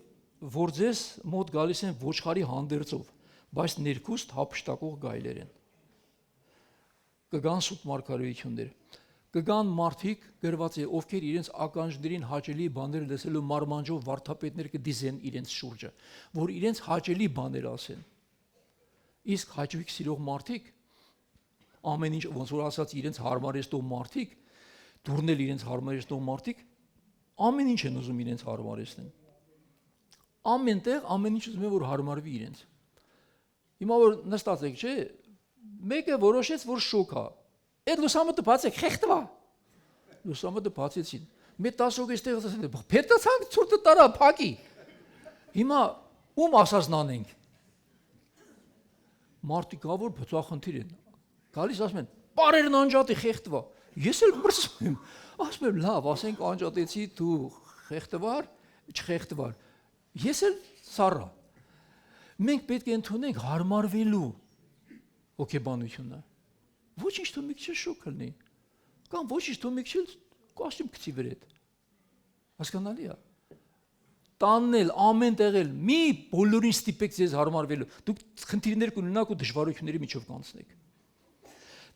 որ ձեզ մոտ գալիս են ոչխարի հանդերձով, բայց ներքուստ հափշտակող գայլեր են։ Կգան սուտ մարգարեություններ։ Կգան մարդիկ գրված է, ովքեր իրենց ականջներին հաճելի բաներ լսելու մարմանջով վարդապետներ կդիզեն իրենց շուրջը, որ իրենց հաճելի բաներ ասեն։ Իսկ հաճույք սիրող մարդիկ, ամեն ինչ ոնց որ ասած իրենց հարմարեցնող մարդիկ, դուրնել իրենց հարմարեցնող մարդիկ, ամեն ինչ են ուզում իրենց հարմարեցնեն։ Ամենտեղ ամեն ինչ ուզում է որ հարմարվի իրենց։ Հիմա որ նստած եք, չէ՞, մեկը որոշեց, որ շոկ է։ Այդ լուսամուտը բացեք, խեղդվա։ Լուսամուտը բացեցին։ Մեր 10 հոգի այստեղ ասել, «Փետացանք ցուրտը տարա, փակի»։ Հիմա ում ասածն անենք։ Մարդիկ ավոր բծախնդիր են։ Գալիս ասում են, «Պարերն անջատի, խեղդվա»։ Ես էլ մրսում եմ։ Ասում եմ, «Լավ, ասենք անջատեցի, դու խեղդվար, չխեղդվար»։ Ես էլ սառա։ Մենք պետք է ընդունենք հարմարվելու հոգեբանությունը։ Ոչինչ թող մի քիչ շոկ լինի։ Կամ ոչինչ թող մի քիչ կոստյում գցի վրեդ։ Հասկանալի է։ Տաննել ամեն տեղել մի բոլորին ստիպեք ձեզ հարմարվելու։ Դուք խնդիրներ կունենաք ու դժվարությունների միջով կանցնեք։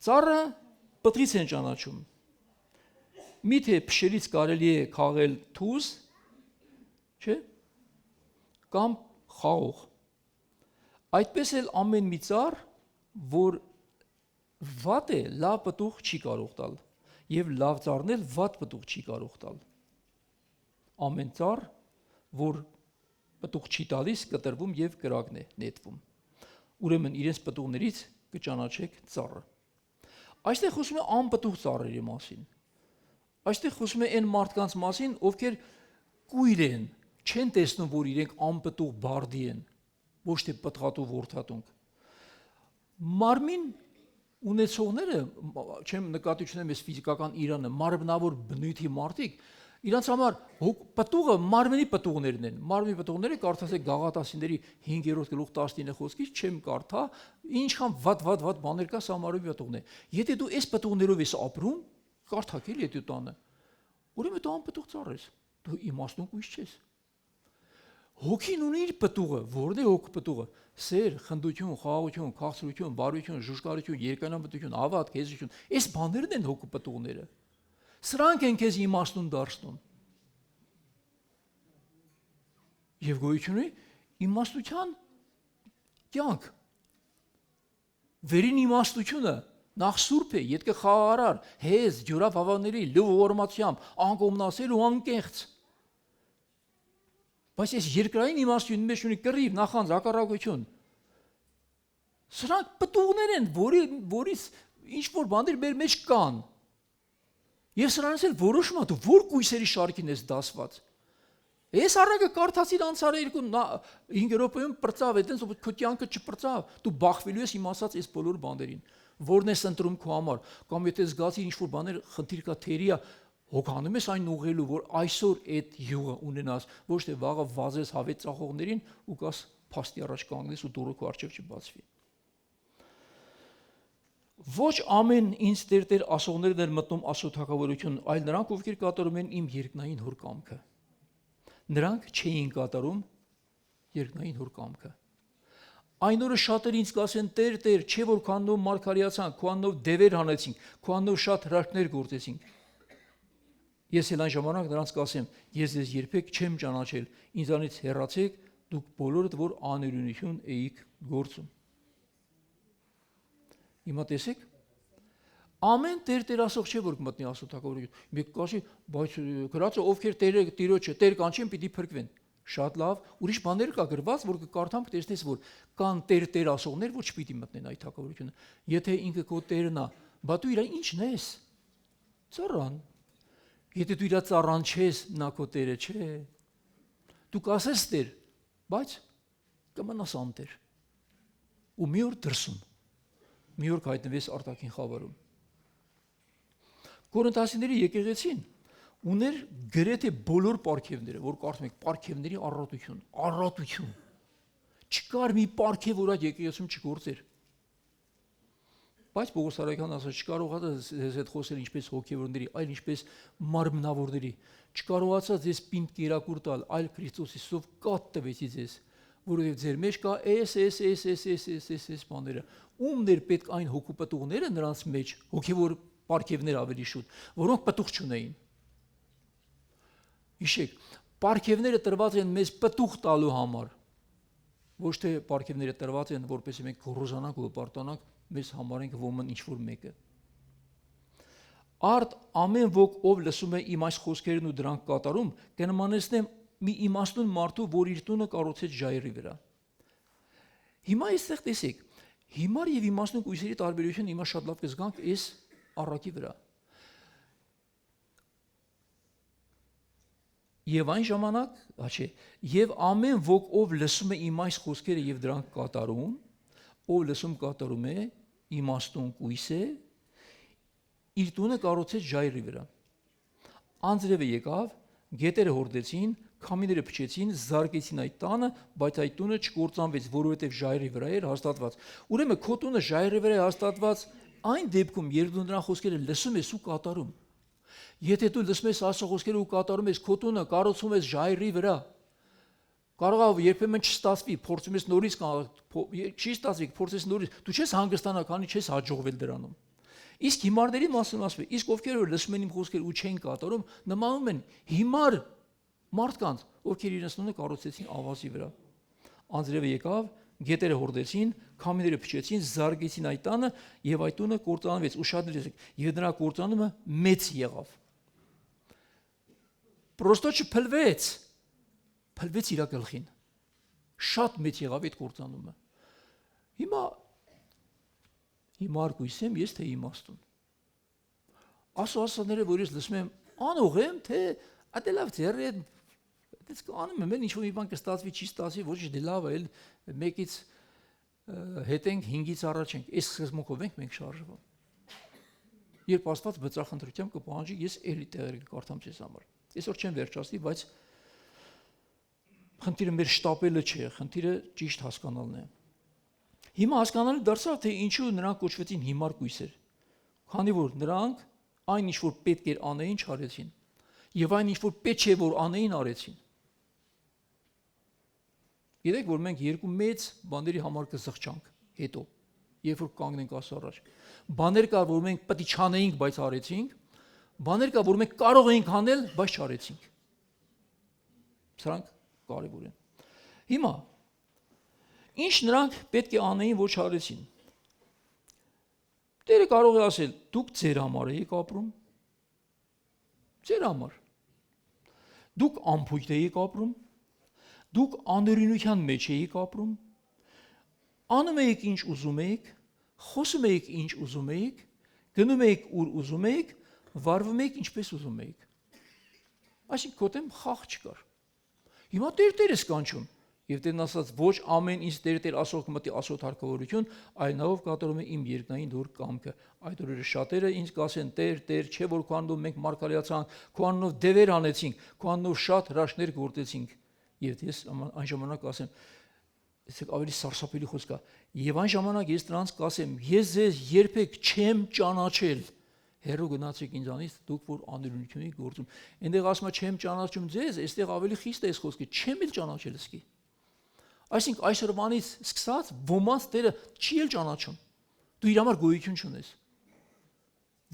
Ծառը պտրից են ճանաչում։ Միթե փշերից կարելի է քաղել թուզ, չէ՞։ Կամ խաղող։ Այդպես էլ ամեն մի ծառ, որ վատ է, լավ պտուղ չի կարող տալ, եւ լավ ծառն էլ վատ պտուղ չի կարող տալ։ Ամեն ծառ, որ պտուղ չի տալիս, կտրվում եւ կրակն է նետվում։ Ուրեմն իրենց պտուղներից կճանաչեք ծառը։ Այստեղ խոսում է անպտուղ ծառերի մասին։ Այստեղ խոսում է այն մարդկանց մասին, ովքեր կույր են, չեն տեսնում, որ իրենք անպտուղ բարդի են, ոչ թե պտղատու որդատունք։ Մարմին ունեցողները, չեմ նկատի չունեմ այս ֆիզիկական Իրանը, մարմնավոր բնույթի մարդիկ, իրանց համար պտուղը մարմնի պտուղներն են։ Մարմնի պտուղները կարդացեք Գաղատասիների 5-րդ գլուխ 19 խոսքից, չեմ կարդա, ինչքան վատ բաներ կա Սամարովի պտուղն է։ Եթե դու այս պտուղներով ես ապրում, կարդակ էլի այդ տանը, ուրեմն դու անպտուղ ծառ ես, դու իմաստուն կույս չես։ Հոգին ունի իր պտուղը, որն է հոգու պտուղը։ Սեր, խնդություն, խաղաղություն, քաղցրություն, բարություն, ժուժկարություն, երկայնամտություն, հավատք, հեզություն, այս բաներն են հոգու պտուղները։ Սրանք են քեզ իմաստուն դարձնում։ Եվ գոյություն ունի իմաստության կյանք։ Վերին իմաստությունը նախ սուրբ է, ետքը խաղաղարար, հեզ, ջուրավ հավանների, լավ ուրմացյամ, անկոմնասեր ու անկեղծ։ Բայց այս երկրային իմաստունի մեջ ունի կռիվ, նախանձ, հակառակություն։ Սրանք պտուղներ են, որից ինչ-որ բաներ մեր մեջ կան։ Եվ սրանից էլ որոշում է դու որ կույսերի շարքին ես դասված։ Ես առակը կարդացիր անցարը 5 րոպեում պրծավ, այդտենց քո կյանքը չպրծավ, դու բախվելու ես իմ ասած այս բոլոր բաներին։ Որն ես ընտրում քո համար, կամ եթե զգացիր ինչ-որ բաներ խնդիր կա թերիա, հոգանում ես այն ուղղելու, որ այսօր այդ յուղը ունենաս, ոչ թե վաղը վազես հավետ ծախողներին ու կաս փաստի առաջ կանգնես ու դուրը քո առջև չբացվի։ Ոչ ամեն ինձ Տեր ասողներն են մտնում Աստծո թագավորություն, այլ նրանք, ովքեր կատարում են իմ երկնային հոր կամքը։ Նրանք չէին կատարում երկնային հոր կամքը։ Այն օրը շատերը ինձ կասեն. Տեր, Տեր, չէ որ քանով մարգարեացանք, քանով դևեր հանեցինք, քանով շատ հրաշքներ գործեցինք։ Ես էլ այն ժամանակ նրանց կասեմ. ես ձեզ երբեք չեմ ճանաչել, ինձանից հեռացեք, դուք բոլորդ որ աներունություն էիք գործում։ Հիմա տեսեք, ամեն Տեր ասող չէ որ կմտնի Աստծո թագավորություն։ Մեկ կասի, բայց գրածը ովքեր Տիրոջը Տեր կանչեն, պիտի փրկվեն։ Շատ լավ, ուրիշ բաներ կա գրված, որ կկարդամ կտեսնես, որ կան Տեր ասողներ, որ չպիտի մտնեն այդ թագավորությունը։ Եթե ինքը քո Տերն է, բա դու իր ինչն ես։ Ծառան։ Եթե դու իր ծառան չես, նա քո Տերը չէ։ Դու կասես Տեր, բայց կմնաս անտեր։ Ու մի օր դրսում, մի օր կհայտնվես արտաքին խավարում։ Կորինթացիների եկեղեցին ուներ գրեթե բոլոր պարգևները, որ կարծում եք պարգևների առատություն։ Չկար մի պարգև, որ այդ եկեղեցում չգործեր։ Բայց Պողոս Արաքյանն ասաց, չկարողացա ձեզ հետ խոսել ինչպես հոգևորների, այլ ինչպես մարմնավորների, չկարողացա ձեզ պինդ կերակուր տալ, այլ Քրիստոս Հիսուսով կատ տվեցի ձեզ, որովհետև ձեր մեջ կա էս բաները։ Ումներ պետք այն հոգու պտուղները նրանց մեջ, հոգևոր պարգևներ ավելի շուտ, որոնք պտուղ չունեին։ Հիշեք, պարգևները տրված են մեզ պտուղ տալու համար, ոչ թե պարգևները տրված են, որպեսզի մենք գոռոզանանք ու պարտանանք, մեզ համարենք ոմն ինչ-որ մեկը։ Արդ ամեն ոք ով լսում է իմ այս խոսքերն ու դրանք կատարում, կնմանեցնեմ մի իմաստուն մարդու, որ իր տունը կառուցեց ժայռի վրա։ Հիմա այստեղ տեսեք, հիմար եւ իմաստուն կույսերի տարբերությունը հիմա շատ լավ կզգանք այս առակի վրա։ Եվ այն ժամանակ, եւ ամեն ոք ով լսում է իմ այս խոսքերը եւ դրանք կատարում, ով լսում կատարում է, իմաստուն կույս է, իր տունը կառուցեց ժայռի վրա։ Անձրևը եկավ, գետերը հորդեցին, քամիները փչեցին, զարկեցին այդ տանը, բայց այդ տունը չկործանվեց, որովհետև ժայռի վրա էր հաստատված։ Ուրեմն քո տունը ժայռի վրա է հաստատված այն դեպքում, երբ դու նրան խոսքերը լսում ես ու կատարում։ Եթե դու լսում ես Աստծո խոսքերը ու կատարում ես, քո տունը կառուցում ես ժայռի վրա։ Կարող է երբեմն չստացվի, փորձում ես նորից, չի ստացվի, փորձես նորից, դու չես հանգստանա, քանի չես հաջողվել դրանում։ Իսկ հիմարների մասին ասում է, իսկ ովքեր որ լսում են իմ խոսքերը ու չեն կատարում, նմանում են հիմար մարդկանց, ովքեր իրենց տունը կառուցեցին ավազի վրա։ Անձրևը եկավ, գետերը հորդեցին, քամիները փչեցին, զարգեցին այդ տանը եւ այդ տունը կործանվեց, ուշադրեցեք, եւ նրա կործանումը մեծ եղավ։ Պրոստո չփլվեց, փլվեց իր գլխին։ Շատ մեծ եղավ այդ կործանումը։ Հիմա արգույս եմ ես թե իմաստուն։ Ասոասաները, որ ես լսում եմ, անող եմ, թե ադելավ ձեռը դες անում եմ, ինչ-որ մի բան կստացվի, չի ստացվի, ոչ դե լավ է, մեկից հետենք 5-ից առաջ ենք, այս սկզբունքով ենք մենք շարժվում։ Երբ Աստված բծախնդրությամբ կպահանջի, ես էլի տեղերը կկարդամ ձեզ համար։ Այսօր չեմ վերջացնի, բայց խնդիրը մեր շտապելը չէ, խնդիրը ճիշտ հասկանալն է։ Հիմա հասկանալի դարձավ, թե ինչու նրանք կոչվեցին հիմար կույսեր։ Քանի որ նրանք այն ինչ որ պետք էր անեին չարեցին, եւ այն ինչ որ պետք չէ որ անեին արեցին։ Գիտեք, որ մենք երկու մեծ բաների համար կզղջանք հետո, երբ որ կանգնենք Աստծո առաջ։ Բաներ կար, որ մենք պետք է չանեինք, բայց արեցինք, բաներ կա, որ մենք կարող էինք անել, բայց չարեցինք։ Սրանք կարևոր են։ Հիմա ինչ նրանք պետք է անեին, որ չարեցին։ Տերը կարող է ասել, դուք ձեր համար եք ապրում։ Ձեր համար։ Դուք ամփոփ եք ապրում։ Դուք աներինության մեջ եք ապրում։ Անում եք ինչ ուզում եք, խոսում եք ինչ ուզում եք, գնում եք ուր ուզում եք, վարվում եք ինչպես ուզում եք։ Այսինքն քո դեմ խաղ չկար։ Հիմա Տեր ես կանչում, եւ Տերն ասաց, ոչ ամեն ինչ Տեր ասող կմտի Աստծո թարգավորություն, այլ նաով կատարում է իմ երկնային դուր կամքը։ Այդ օրերը շատերը ինձ կասեն, Տեր, չէ որ քո անունով մենք մարգարեացանք, քո անունով դևեր անեցինք, քո անունով շատ հրաշքներ գործեցինք։ Եվ ես այն ժամանակ ասեմ, այսեք ավելի սարսափելի խոսք է, եւ այն ժամանակ ես նրանց կասեմ, ես ձեզ երբեք չեմ ճանաչել։ Հերո գնացեք ինձանից, դուք որ աներունություն եք գործում։ Այնտեղ ասում եմ չեմ ճանաչում ձեզ, այստեղ ավելի խիստ է այս խոսքը, չեմ էլ ճանաչել սկի։ Այսինքն այսօրվանից սկսած ոմանց Տերը չի էլ ճանաչում։ Դու իր համար գոյություն չունես։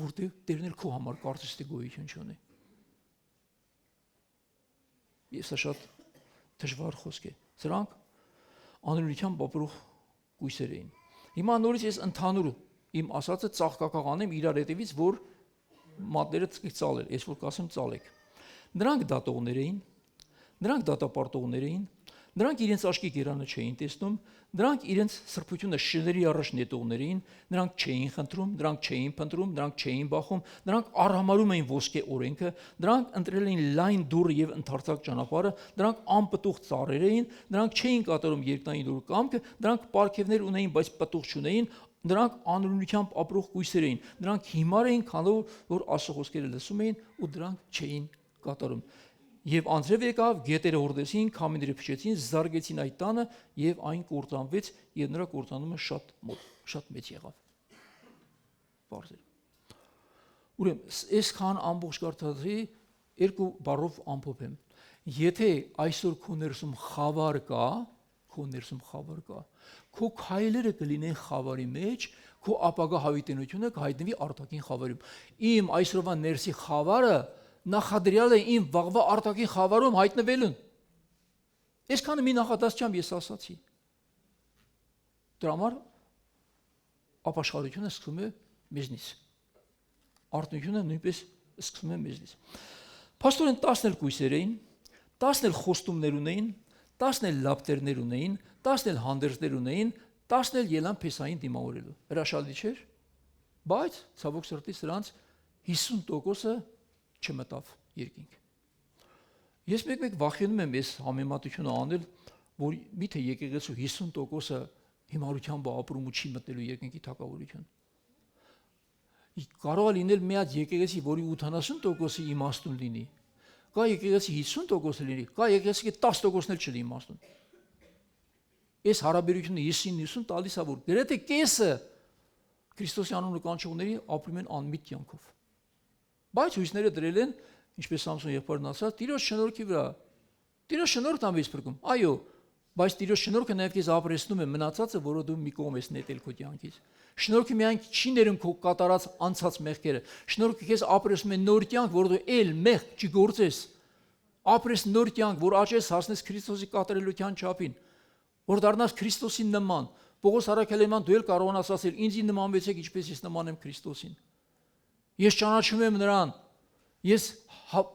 Որտեղ Տերն էլ քո համար կարծես թե գոյություն չունի։ Ես սա շատ դժվար խոսք է։ Սրանք անօրինությամբ ապրող կույսեր էին։ Հիմա նորից ես ընդհանուր իմ ասածը ծաղկակաղ անեմ իրար հետևից, որ մատները ծալել, ես որ կասեմ ծալեք։ Նրանք դատողներ էին, նրանք դատապարտողներ էին, նրանք իրենց աչքի գերանը չէին տեսնում, նրանք իրենց սրբությունը շների առաջ նետողներ էին, նրանք չէին խնդրում, նրանք չէին փնտրում, նրանք չէին բախում, նրանք արհամարում էին ոսկե օրենքը, նրանք ընտրել էին լայն դուռը եւ ընդարձակ ճանապարհը, նրանք անպտուղ ծառեր էին, նրանք չէին կատարում երկնային դուռ կամքը, նրանք պարգևներ ունեին, բայց պտուղ չունեին, նրանք անօրինությամբ ապրող կույսեր էին, նրանք հիմար էին, քանով որ Աստծո խոսքերը լսում էին ու դրանք չէին կատարում։ Եվ անձրև եկավ, գետերը հորդեցին, քամիները փչեցին, զարգեցին այդ տանը եւ այն կործանվեց եւ նրա կործանումը շատ մեծ եղավ։ Բարձր։ Ուրեմն այսքան ամբողջ կարծածի երկու բառով ամփոփեմ։ Եթե այսօր քո ներսում խավար կա, քո քայլերը կլինեն խավարի մեջ, քո ապագա հավիտենությունը կհայտնվի արտաքին խավարում։ Իմ այսօրվա ներսի խավարը նախադրյալ է իմ վաղվա արտաքին խավարում հայտնվելուն։ Այսքանը մի նախադասությամբ ես ասացի։ Դրա համար ապաշխարությունը սկսվում է մեզնից։ Արթնությունը նույնպես սկսվում է մեզնից։ Փաստորեն 10 կույսեր էին, 10 խոստումներ ունեին, 10 լապտերներ ունեին, 10 հանդերձներ ունեին, 10 ելան փեսային դիմավորելու։ Հրաշալի չէր, բայց ցավոք սրտի սրանց 50%-ը չմտավ երկինք։ Ես մեկ վախենում եմ այս համեմատությունը անել, որ միթե եկեղեցու 50%-ը հիմարությամբ ապրում ու չի մտնելու երկինքի թագավորություն։ Կարող է լինել մի հատ եկեղեցի, որի 80%-ը իմաստուն լինի, կա եկեղեցի 50% լինի, կա եկեղեցի 10%-ն էլ չլինի իմաստուն։ Այս հարաբերությունը 50-50 տալիս է, որ գրեթե կեսը Քրիստոսի անունը կանչողների ապրում են անմիտ կյանքով։ Բայց հույսները դրել են, ինչպես Սամսոն եղբայրն ասաց, Տիրոջ շնորհքի վրա։ Տիրոջ շնորհքն ամենից փրկում։ Այո, բայց Տիրոջ շնորհքը նաև քեզ ապրեցնում է մնացածը, որը դու մի կողմ ես նետել քո կյանքից։ Շնորհքը միայն չի ներում քո կատարած անցած մեղքերը։ Շնորհքը քեզ ապրեցնում է նոր կյանք, որ դու ել մեղք չգործես։ Ապրես նոր կյանք, որ աճես հասնես Քրիստոսի կատարելության չափին, որ դառնաս Քրիստոսին նման։ Պողոս առաքյալի նման դու էլ կարողանաս ասել, ինձ նմանվեցեք, ինչպես ես նման եմ Քրիստոսին։ Ես ճանաչում եմ նրան, ես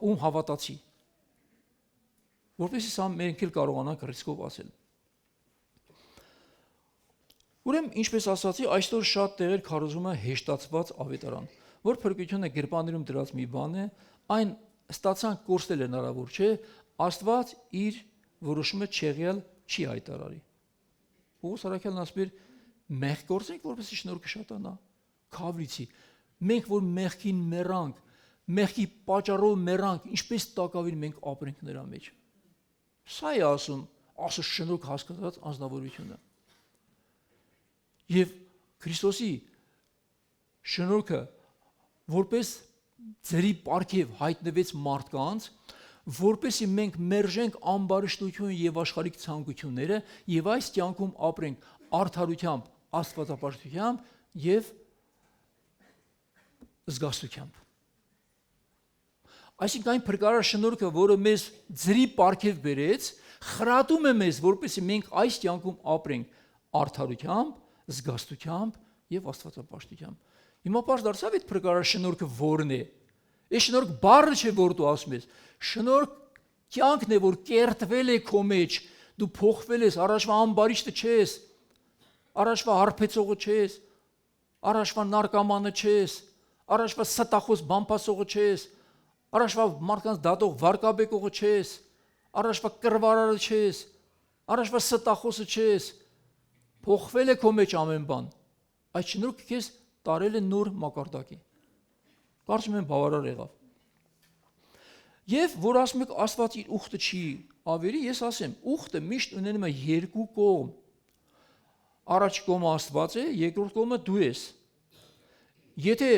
ում հավատացի։ Որպեսզի սա մենք էլ կարողանանք ռիսկով ասել։ Ուրեմն, ինչպես ասացի, այսօր շատ տեղեր քարոզում է հեշտացված ավետարան, որ փրկությունը գրպաններում դրած մի բան է, այն ստացանք կորստել հնարավոր չէ, Աստված իր որոշումը չեղյալ չի հայտարարի։ Պողոս առաքյալն ասում էր, մեղք գործենք, որպեսզի շնորհքը շատանա, քավրիցի։ Մենք որ մեղքին մեռանք, մեղքի պատճառով մեռանք, ինչպես տակավին մենք ապրենք նրա մեջ։ Սա է ասում Աստծո շնորհք հասկացած անձնավորությունը։ Եվ Քրիստոսի շնորհքը որպես ձերի պարգև հայտնվեց մարդկանց, որպեսզի մենք մերժենք ամբարիշտություն եւ աշխարհիկ ցանկությունները եւ այս կյանքում ապրենք արդարությամբ, աստվածապաշտությամբ եւ զգաստությամբ։ Այսինքն այն փրկարար շնորհքը, որը մեզ ձրի պարգև բերեց, խրատում է մեզ, որպեսզի մենք այս կյանքում ապրենք արդարությամբ, զգաստությամբ եւ աստվածապաշտությամբ։ Հիմա պարզ դարձավ այդ փրկարար շնորհքը որն է։ Այս շնորհք բառը չէ, որ դու ասում ես։ Շնորհք կյանքն է, որ կերտվել է քո մեջ, դու փոխվել ես, առաջվա ամբարիշտը չես, առաջվա հարբեցողը չես, առաջվա նարկամանը չես, առաջվա ստախոս բամբասողը չես, առաջվա մարդկանց դատող վարկաբեկողը չես, առաջվա կռվարարը չես, առաջվա ստախոսը չես, փոխվել է քո մեջ ամեն բան։ Այդ շնորհքը քեզ տարել է նոր մակարդակի։ Կարծում եմ բավարար եղավ։ Եվ որ ասում եք Աստված իր ուխտը չի ավերի, ես ասեմ, ուխտը միշտ ունենում է երկու կողմ։ Առաջ կողմը Աստված է, երկրորդ կողմը դու ես։ Եթե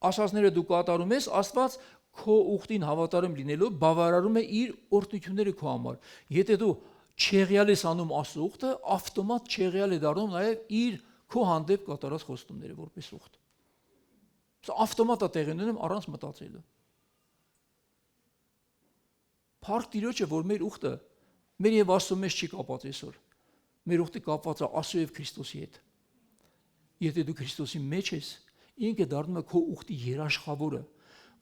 ասածները դու կատարում ես, Աստված քո ուխտին հավատարիմ լինելով բավարարում է իր օրհնությունները քո համար։ Եթե դու չեղյալ ես անում Աստծո ուխտը, ավտոմատ չեղյալ է դառնում նաև իր քո հանդեպ կատարած խոստումները որպես ուխտ։ Սա ավտոմատ է տեղի ունենում առանց մտածելու։ Փառք Տիրոջը, որ մեր ուխտը մեր եւ Աստծո մեջ չի կապված այսօր։ Մեր ուխտը կապված է Աստծո եւ Քրիստոսի հետ։ Եթե դու Քրիստոսի մեջ ես, ինքը դառնում է քո ուխտի երաշխավորը,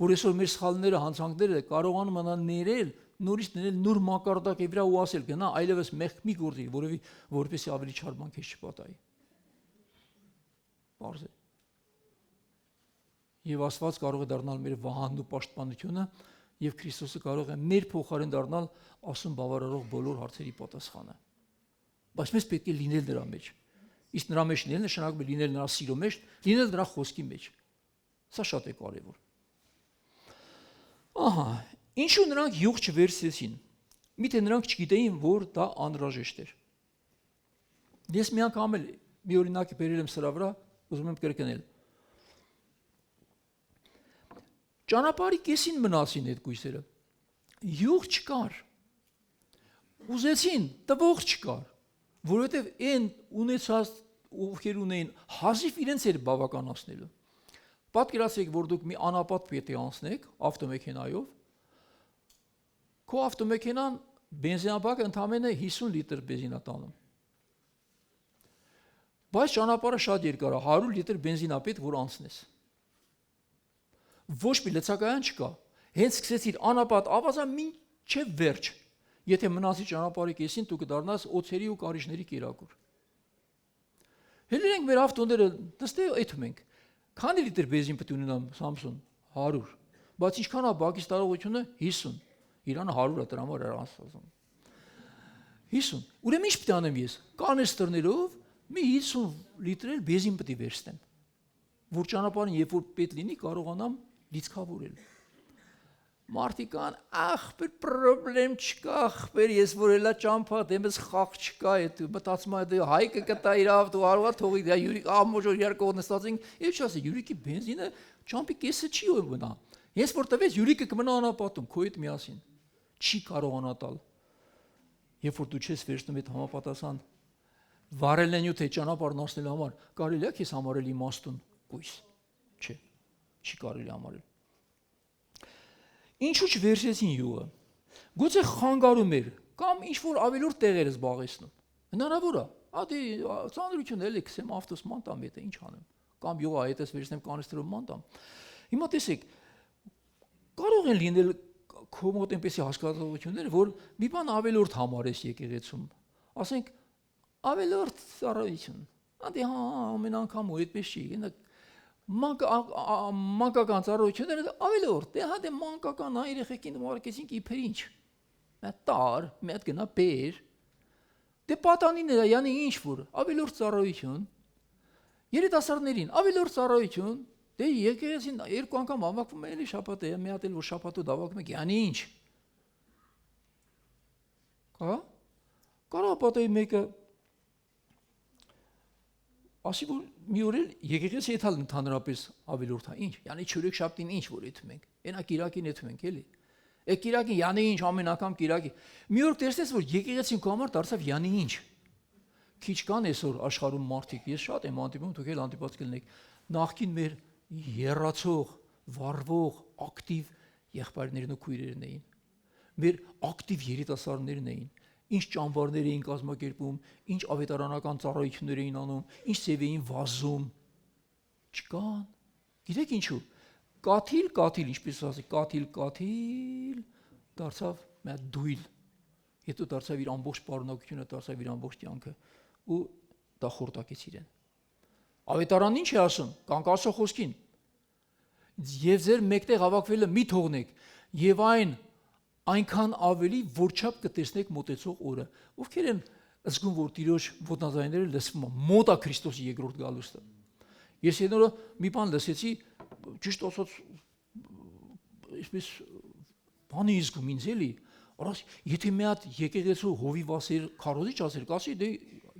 որ այսօր մեր սխալները, հանցանքները կարողանում են ներել, նորից ներել նոր մակարդակի վրա ու ասել գնա այլևս մեղք մի գործի, որովհետեւ ավելի չար բան քեզ չպատահի։ Բարձր։ Եվ Աստված կարող է դառնալ մեր վահանն ու պաշտպանությունը, եւ Քրիստոսը կարող է մեր փոխարեն դառնալ ասում բավարարող բոլոր հարցերի պատասխանը։ Բայց մեզ պետք է լինել նրա մեջ։ Իսկ նրա մեջ լինելը նշանակում է լինել նրա սիրո մեջ, լինել նրա խոսքի մեջ։ Սա շատ է կարևոր։ Ահա, ինչու նրանք յուղ չվերցրեցին։ Միթե նրանք չգիտեին, որ դա անհրաժեշտ էր։ Ես մի անգամ էլ մի օրինակ բերել եմ սրա վրա, ուզում եմ կրկնել։ Ճանապարհի կեսին մնացին այդ կույսերը։ Յուղ չկար։ Ուզեցին, տվող չկար, որովհետև այն ունեցած ովքեր ունեին հազիվ իրենց էր բավականացնելու։ Պատկերացրեք, որ դուք մի անապատ պետք է անցնեք ավտոմեքենայով։ Քո ավտոմեքենան բենզինաբակը ընդամենը 50 լիտր բենզին է տանում։ Բայց ճանապարհը շատ երկար է, 100 լիտր բենզին է պետք որ անցնես։ Ոչ մի լցակայան չկա։ Հենց սկսեցիր անապատ ավազա մինչև վերջ։ Եթե մնացի ճանապարհի կեսին, դու կդառնաս օձերի ու կարիճների կերակուր։ Հենց մեր ավտոները դստե այդում ենք։ Քանի լիտր բենզին պետք է ունենամ Samsung 100, բայց ինչքան է բակից տարողությունը 50։ Իրանը 100-ը դրա համար ասում։ 50։ Ուրեմն ինչ պետք է անեմ ես։ Կանեստերներով մի 50 լիտր բենզին պետք է վերցնեմ, որ ճանապարհին երբ որ պետք լինի կարողանամ լիցքավորել։ Մարտիկան ախպեր պրոբլեմ չկա, ախպեր ես որ էլա ճամփա դեմս խաղ չկա, այդ մտածում եմ դե հայկը կտա իր ավտո արਵਾ թողի դա յուրիկ ամոժոր երկու նստածին, եւ չասի յուրիկի բենզինը ճամփի կեսը չի մնա։ Ես որ տվեց յուրիկը կմնա անապատում, քո հետ միասին։ Չի կարողանա տալ։ Երբ որ դու չես վերցնում այդ համապատասխան վարելենյութ է ճանապարհն անցնելու համար, կարելի է քեզ համարել իմաստուն կույս։ Չէ, չի կարելի համարել։ Ինչու չվերցրեցին յուղը։ Գուցե խանգարում էր կամ ինչ որ ավելորդ տեղեր զբաղեցնում։ Հնարավոր է։ Ադի ծանրություն էլի քսեմ ավտոս մանտամ եթե ինչ անեմ։ Կամ յուղը այդպես վերցնեմ կանեստերով մանտամ։ Հիմա տեսեք, կարող են լինել քո մոտ այնպեսի հասկացություններ, որ մի բան ավելորդ համարես եկեղեցում։ Ասենք ավելորդ ծառայություն։ Ադի հա ամեն անգամ ու այդպես չի։ Մանկական ծառայությունները ավելորդ, դե հա դե մանկական հա երեխեքին ուղարկեցինք իբր ինչ։ Տար, մետ գնա բեր։ Դե պատանիները յանի ինչ որ ավելորդ ծառայություն։ Երիտասարդներին ավելորդ ծառայություն, դե եկեղեցին երկու անգամ հավաքվում են էլի շաբաթը, մի հատ էլ որ շաբաթը հավաքում եք, յանի ինչ։ Հա? Կարող պատահի մեկը ասի որ մի օր էլ եկեղեցի եթալ ընդհանրապես ավելորդ է, ինչ, յանի չորեք շաբթին ինչ որ եթում ենք, այնա կիրակին եթում ենք էլի, է կիրակին յանի ինչ ամեն անգամ կիրակի, մի օր տեսնես որ եկեղեցին քո համար դարձավ յանի ինչ, քիչ կան այսօր աշխարհում մարդիկ, ես շատ եմ հանդիպում, դուք էլ հանդիպած կլինեք, նախքին մեր եռացող, վառվող, ակտիվ եղբայրներն ու քույրերն էին, մեր ակտիվ երիտասարդներն էին, ինչ ճամբարներ էին կազմակերպում, ինչ ավետարանական ծառայություններ էին անում, ինչ ծև էին վազում, չկան, գիտեք ինչու, կաթիլ, ինչպես ասի, կաթիլ, դարձավ մի հատ դույլ, հետո դարձավ իր ամբողջ պարունակությունը, դարձավ իր ամբողջ կյանքը, ու դա խորտակեց իրեն։ Ավետարանն ինչ է ասում, կանք Աստծո խոսքին, եւ ձեր մեկտեղ հավաքվելը մի թողնեք, եւ այնքան ավելի որչափ կտեսնեք մոտեցող օրը, ովքեր են զգում, որ Տիրոջ ոտնազայները լսվում են, մոտ է Քրիստոսի երկրորդ գալուստը։ Ես jednoրը մի բան լսեցի, ճիշտ ասած, այսպես բանի զգում ինձ էլի, առաս, եթե մի հատ եկեղեցու հովիվ ասեր, քարոզիչ ասեր, կասի, դե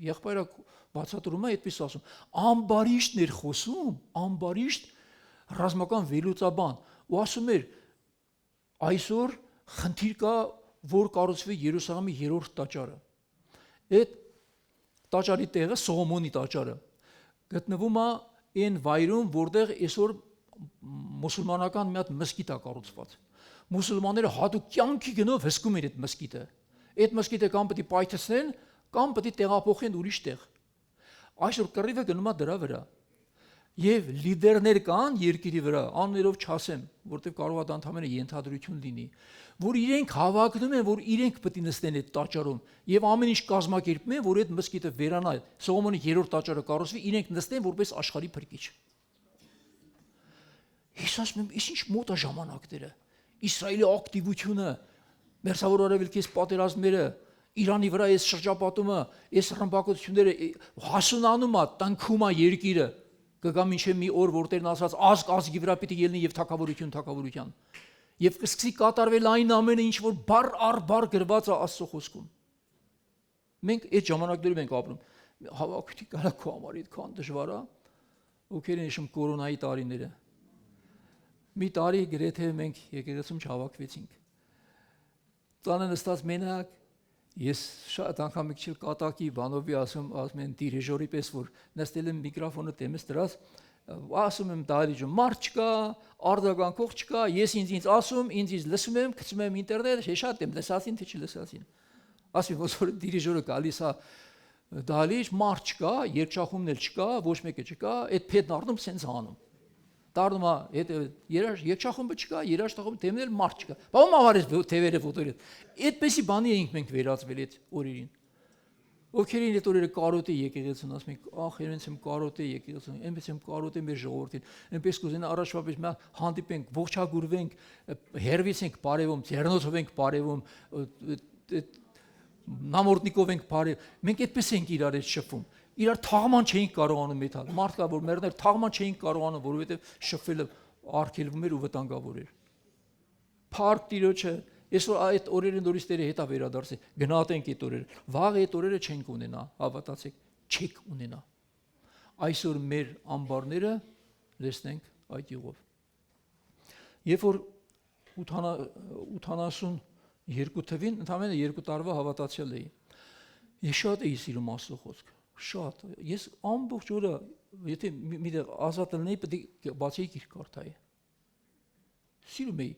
եղբայրը բացատրում է այդպես ասում, ամբարիշտն էր խոսում, ամբարիշտ ռազմական վերլուծաբան, ու ասում էր, այսօր խնդիր կա, որ կառուցվի Երուսաղեմի երրորդ տաճարը։ Այդ տաճարի տեղը Սողոմոնի տաճարը գտնվում է այն վայրում, որտեղ այսօր մուսուլմանական մի հատ մզկիթ է կառուցված։ Մուսուլմանները հատուկ կյանքի գնով հսկում են այդ մզկիթը։ Այդ մզկիթը կամ պետք է պայթեցնեն, կամ պետք է տեղափոխեն ուրիշ տեղ։ Այսօր կռիվը գնում է դրա վրա։ Եվ լիդերներ կան երկրի վրա, անուններով չասեմ, որտեղ կարող է դա ընդհանրապես ենթադրություն լինի, որ իրենք հավակնում են, որ իրենք պետք է նստեն այդ տաճարում եւ ամեն ինչ կազմակերպում են, որ այդ մզկիթը վերանա, Սողոմոնի 3-րդ տաճարը կառուցվի, իրենք նստեն որպես աշխարհի փրկիչ։ Ես ասում եմ, ինչ մոտ է ժամանակները։ Իսրայելի ակտիվությունը, Մերձավոր Արևելքից պատերազմները, Իրանի վրա այս շրջապատումը, այս ռմբակոծությունները հասունանում է, տնքում է երկիրը, կգա մինչև մի օր, որ Տերն ասած ազգ ազգի վրա պիտի ելնի եւ թագավորություն թագավորության։ Եվ կսկսի կատարվել այն ամենը, ինչ որ բառ առ բառ գրված է Աստծո խոսքում։ Մենք այդ ժամանակներում ենք ապրում։ Հավաքույթի կարա քո համար այդքան դժվար է, ովքեր են հիշում կորոնայի տարիները։ Մի տարի գրեթե մենք եկեղեցում չհավաքվեցինք։ Տանը նստած մենակ ես շատ անգամ մի քիչ կատակի բանովի ասում են դիրիժորի պես, որ նստել եմ միկրոֆոնը դեմս դրած, ասում եմ դարիժը մարդ չկա, արձագանքող չկա, ես ինձ ասում, ինձ լսում եմ, գցում եմ ինտերնետ, շատ եմ լսածին, թե չլսածին։ Ասում որ դիրիժորը գալիս է դալիճ, մարդ չկա, երգչախումն էլ չկա, ոչ մեկը չկա, այդ փետն առնում սենց անում։ Դառնում է այդ երգչախումբը չկա, երաժշտախումբը դեմն էլ մարդ չկա։ Բա ո՞ւմ ավարես թևերը ֆոտորը։ Այդպեսի բանի էինք մենք վերածվել այդ օրերին։ Ովքերին այդ օրերը կարոտ է եկեղեցուն, ասում ենք, ախ, երենց եմ կարոտ է եկեղեցուն, այնպես եմ կարոտ է մեր ժողովրդին։ Այնպես կուզենա առաջվա պես մի հանդիպենք, ողջագուրվենք, հերվից ենք բարևում, ձեռնոցով ենք բարևում, նամորդնիկով ենք բարև։ Մենք այդպես ենք իրար հետ շփվում։ Իրար թաղման չէինք կարողանում մեթալ։ Մարդկա որ մերներ թաղման չէինք կարողանում, որովհետև շփվելը արգելվում էր ու վտանգավոր էր։ Փառք Տիրոջը, այսօր այդ օրերը նորից Տերը հետա վերադարձել։ Գնահատենք այդ օրերը։ Վաղ այդ օրերը չենք ունենա, հավատացեք, չեք ունենա։ Այսօր մեր ամբարները լցնենք այդ յուղով։ Երբ որ 82 թվին, ընդհանրապես 2 տարվա հավատացյալ էի։ Ես շատ էի սիրում Աստծո խոսքը։ Շատ, ես ամբողջ օրը, եթե միտեղ ազատ լինեի, պետք է բացեի գիրք կարդայի։ Սիրում էի։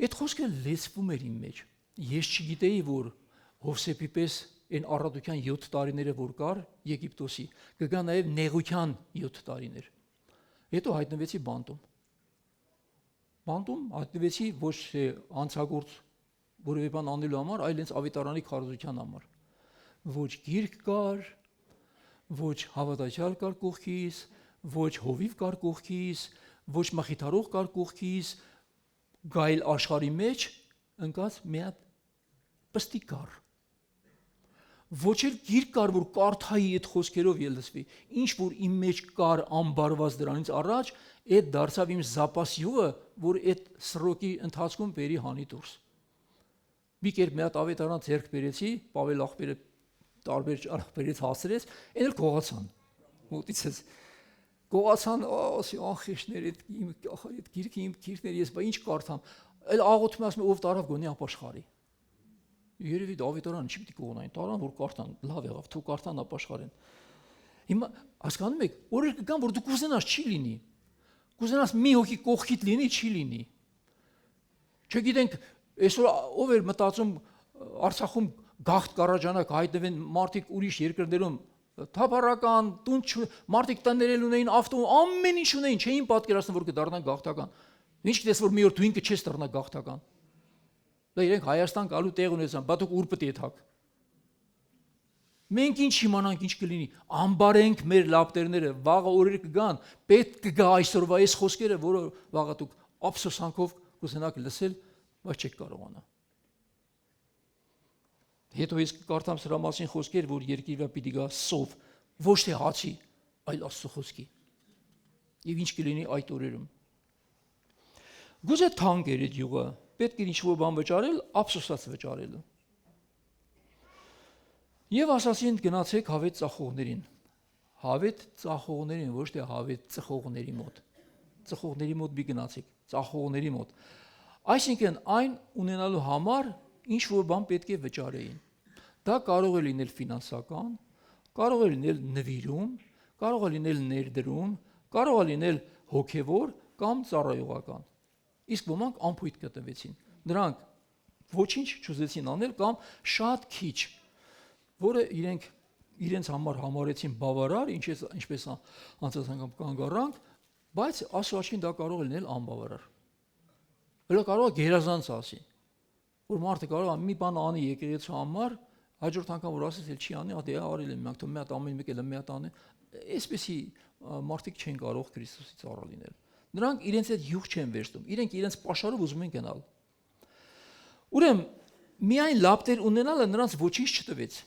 Այդ խոսքը լեցվում էր իմ մեջ։ Ես չգիտեի, որ Հովսեփի պես այն առատության 7 տարիները, որ կար Եգիպտոսի, կգա նաև նեղության 7 տարիներ։ Հետո հայտնվեցի բանտում։ Բանտում հայտնվեցի ոչ թե անցագործ որևէ բան անելու համար, այլ հենց ավետարանի քարոզության համար։ Ոչ գիրք կար, ոչ հավատացյալ կար կողքիս, ոչ հովիվ կար կողքիս, ոչ մխիթարող կար կողքիս, գայլ աշխարհի մեջ ընկած մի հատ պստիկ կար։ Ոչ էլ գիրք կար, որ կարդայի այդ խոսքերով ելնվի։ Ինչ որ իմ մեջ կար ամբարված դրանից առաջ, այդ դարձավ իմ զապասյուղը, որ այդ սրոկի ընթացքում բերի հանի դուրս։ Մի կերպ մի հատ ավետարան ձեռք բերեցի, Պավել աղբերը տարբեր ճարախբերից հասրեց, այն էլ գողացան։ Մոտիցս գողացան, ասի անխիշներ, այդ գիրքը իմ գիրքներ, ես բա ինչ կարդամ։ Այլ աղոթում ասում ով տարավ գոնի ապաշխարի։ Երևի ավետարանը չի պիտի կողնային, տարան որ կարդան, լավ եղավ, թող կարդան ապաշխարեն։ Հիմա հասկանում եք, օրեր կգան, որ դու կուզենաս չի լինի։ Կուզենաս մի հոգի կողքիդ լինի, չի լինի։ Չգիտենք, այսօր ով էր մտածում Արցախում գաղթ կարաջանակ հայտնվեն մարդիկ ուրիշ երկրներում թափառական տուն մարդիկ տներել ունեին ավտո ամեն ինչ ունեին չէին պատկերացնում որ կդառնան գաղթական ինչ գիտես որ մի օր դու ինքը չես դառնա գաղթական դա իրենք Հայաստան գալու տեղ ունեցան բա դուք ուր պետք է եթաք մենք ինչ իմանանք ինչ կլինի ամբարենք մեր լապտերները վաղը օրեր կգան պետք կգա այսօրվա այս խոսքերը որը վաղը դուք ափսոսանքով կուզենաք լսել բայց չեք կարողանա Հետո ես կարդամ սրա մասին խոսքեր, որ երկիրը պիտի գա սով, ոչ թե հացի, այլ Աստծո խոսքի։ Եվ ինչ կլինի այդ օրերում։ Գուցե թանկ էր այդ յուղը, պետք է ինչ-որ բան վճարել, ափսոսած վճարել։ Եվ ասացին գնացեք հավետ ծախողներին։ Հավետ ծախողներին, ոչ թե հավետ ծխողների մոտ։ Ծխողների մոտ մի գնացեք, ծախողների մոտ։ Այսինքն այն ունենալու համար ինչ որ բան պետք է վճարեին։ Դա կարող է լինել ֆինանսական, կարող է լինել նվիրում, կարող է լինել ներդրում, կարող է լինել հոգևոր կամ ծառայողական։ Իսկ ոմանք անփույթ գտնվեցին։ Նրանք ոչինչ չուզեցին անել կամ շատ քիչ, որը իրենց համար համարեցին բավարար, ինչպես անցած անգամ կանգ առանք, բայց Աստծո աչքին դա կարող է լինել անբավարար։ Դա կարող է գերազանց ասի, որ մարդը կարող է մի բան անի եկեղեցու համար, հաջորդ անգամ որ ասես էլ չի անի, դե արել եմ, մենք թող մի հատ ամեն մեկ էլ մի հատ անի, այսպեսի մարդիկ չեն կարող Քրիստոսի ծառա լինել։ Նրանք իրենց այդ յուղ չեն վերցնում, իրենք իրենց պաշարով ուզում են գնալ։ Ուրեմն միայն լապտեր ունենալը նրանց ոչինչ չտվեց։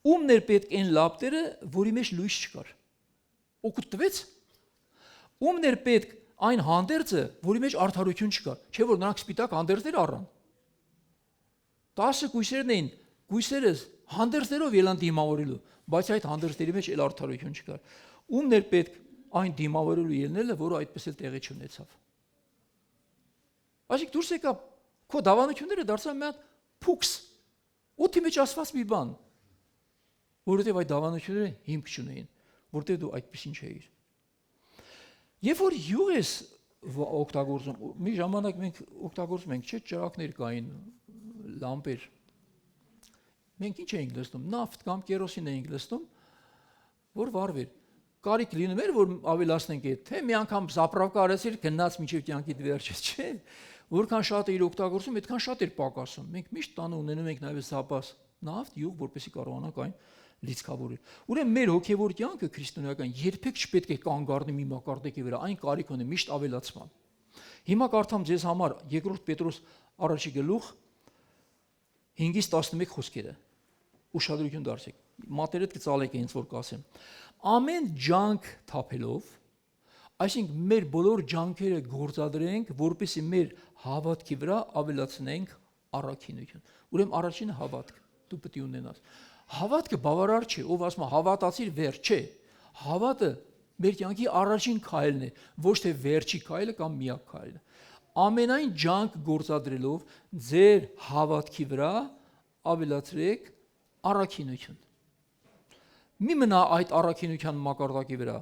Ումն էր պետք այն լապտերը, որի մեջ լույս չկար։ Օգուտ տվեց։ Ումն էր պետք այն հանդերձը, որի մեջ արդարություն չկար, չէ՞ որ նրանք սպիտակ հանդերձներ առան։ 10 կույսերն էին, կույսերը հանդերձներով ելան դիմավորելու, բայց այդ հանդերձների մեջ էլ արդարություն չկար։ Ումն էր պետք այն դիմավորելու ելնելը, որը այդպես էլ տեղի չունեցավ։ Այսինքն դուրս եկա քո դավանությունները դարձան մի հատ փուքս, օդի մեջ ասված մի բան, որովհետև այդ դավանությունները հիմք չունեին, որտեղ դու այդպեսին չէիր։ Երբ որ յուղ ես օգտագործում, մի ժամանակ մենք օգտագործում ենք, չէ՞, ճրագներ կային, լամպեր։ Մենք ինչ էինք լցնում, նավթ կամ կերոսին էինք լցնում, որ վառվեր։ Կարիք լինում էր, որ ավելացնենք այդ, թե մի անգամ զապրավկա արեցիր, գնաց մինչև կյանքիդ վերջը, չէ՞։ Որքան շատ էր օգտագործում, այդքան շատ էր պակասում։ Մենք միշտ տանը ունենում ենք նաև զապաս նավթ, յուղ, որպեսզի կարողանանք այն լիցքավորել։ Ուրեմն մեր հոգևոր կյանքը քրիստոնեական երբեք չպետք է կանգ առնի մի մակարդակի վրա, այն կարիք ունի միշտ ավելացման։ Հիմա կարդամ ձեզ համար 2 Պետրոս 1:5-11 խոսքերը։ Ուշադրություն դարձեք։ Մատերդ կծալեք ինձ որ կասեմ։ Ամեն ջանք թափելով, այսինքն մեր բոլոր ջանքերը գործադրենք, որպեսզի մեր հավատքի վրա ավելացնենք առաքինություն։ Ուրեմն առաջինը հավատք դու պետք է ունենաս։ Հավատքը բավարար չէ, ով ասում է հավատացիր վերջ, չէ։ Հավատը մեր կյանքի առաջին քայլն է, ոչ թե վերջի քայլը կամ միակ քայլը։ Ամենայն ջանք գործադրելով ձեր հավատքի վրա ավելացրեք առաքինություն։ Մի մնա այդ առաքինության մակարդակի վրա,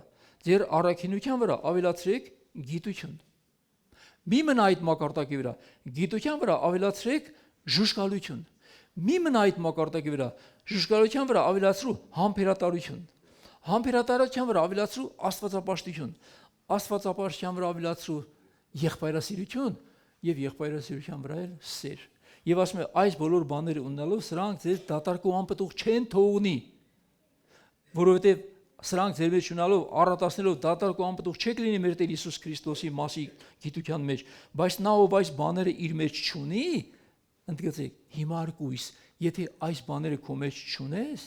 ձեր առաքինության վրա ավելացրեք գիտություն։ Մի մնա այդ մակարդակի վրա, գիտության վրա ավելացրեք ժուժկալություն։ Մի մնա այդ մակարդակի վրա, ժուժկալության վրա ավելացրու համբերատարություն։ Համբերատարության վրա ավելացրու աստվածապաշտություն։ Աստվածապաշտության վրա ավելացրու եղբայրասիրություն եւ եղբայրասիրության վրա էլ սեր։ Եվ ասում է այս բոլոր բաները ունենալով սրանք ձեզ դատարկու անպտուղ չեն թողնի, որովհետեւ սրանք ձեր մեջ ունենալով առատացնելով դատարկու անպտուղ չեք լինի մեր Տեր Հիսուս Քրիստոսի մասի գիտության մեջ, բայց նա ով այս բաները իր մեջ չունի, ընդգծեք, հիմար կույս, եթե այս բաները քո մեջ չունես,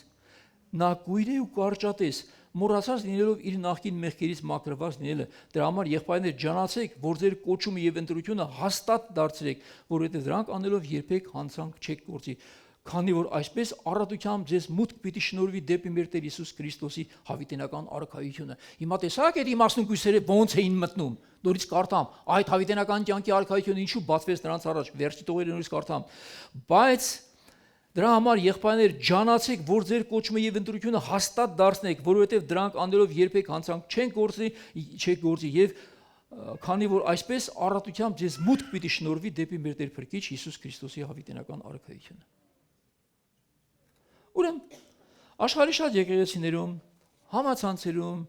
նա կույր է ու կարճատես, մոռացած լինելով իր նախկին մեղքերից մաքրված լինելը։ Դրա համար եղբայրներ ջանացեք, որ ձեր կոչումը եւ ընտրությունը հաստատ դարձրեք, որովհետեւ դրանք անելով երբեք հանցանք չեք գործի, քանի որ այսպես առատությամբ ձեզ մուտք պիտի շնորհվի դեպի մեր Տեր Հիսուս Քրիստոսի հավիտենական արքայությունը։ Հիմա տեսա՞ք այդ իմաստուն կույսերը ոնց էին մտնում։ Նորից կարդամ, այդ հավիտենական կյանքի արքայությունը ինչու բացվեց նրանց առաջ, վերջի տողերը նորից կարդամ։ Բայց դրա համար եղբայրներ ջանացեք, որ ձեր կոչումը եւ ընտրությունը հաստատ դարձնեք, որովհետեւ դրանք անելով երբեք հանցանք չեք գործի եւ քանի որ այսպես առատությամբ ձեզ մուտք պիտի շնորհվի դեպի մեր Տեր Փրկիչ Հիսուս Քրիստոսի հավիտենական արքայությունը։ Ուրեմն աշխարհի շատ եկեղեցիներում, համացանցերում,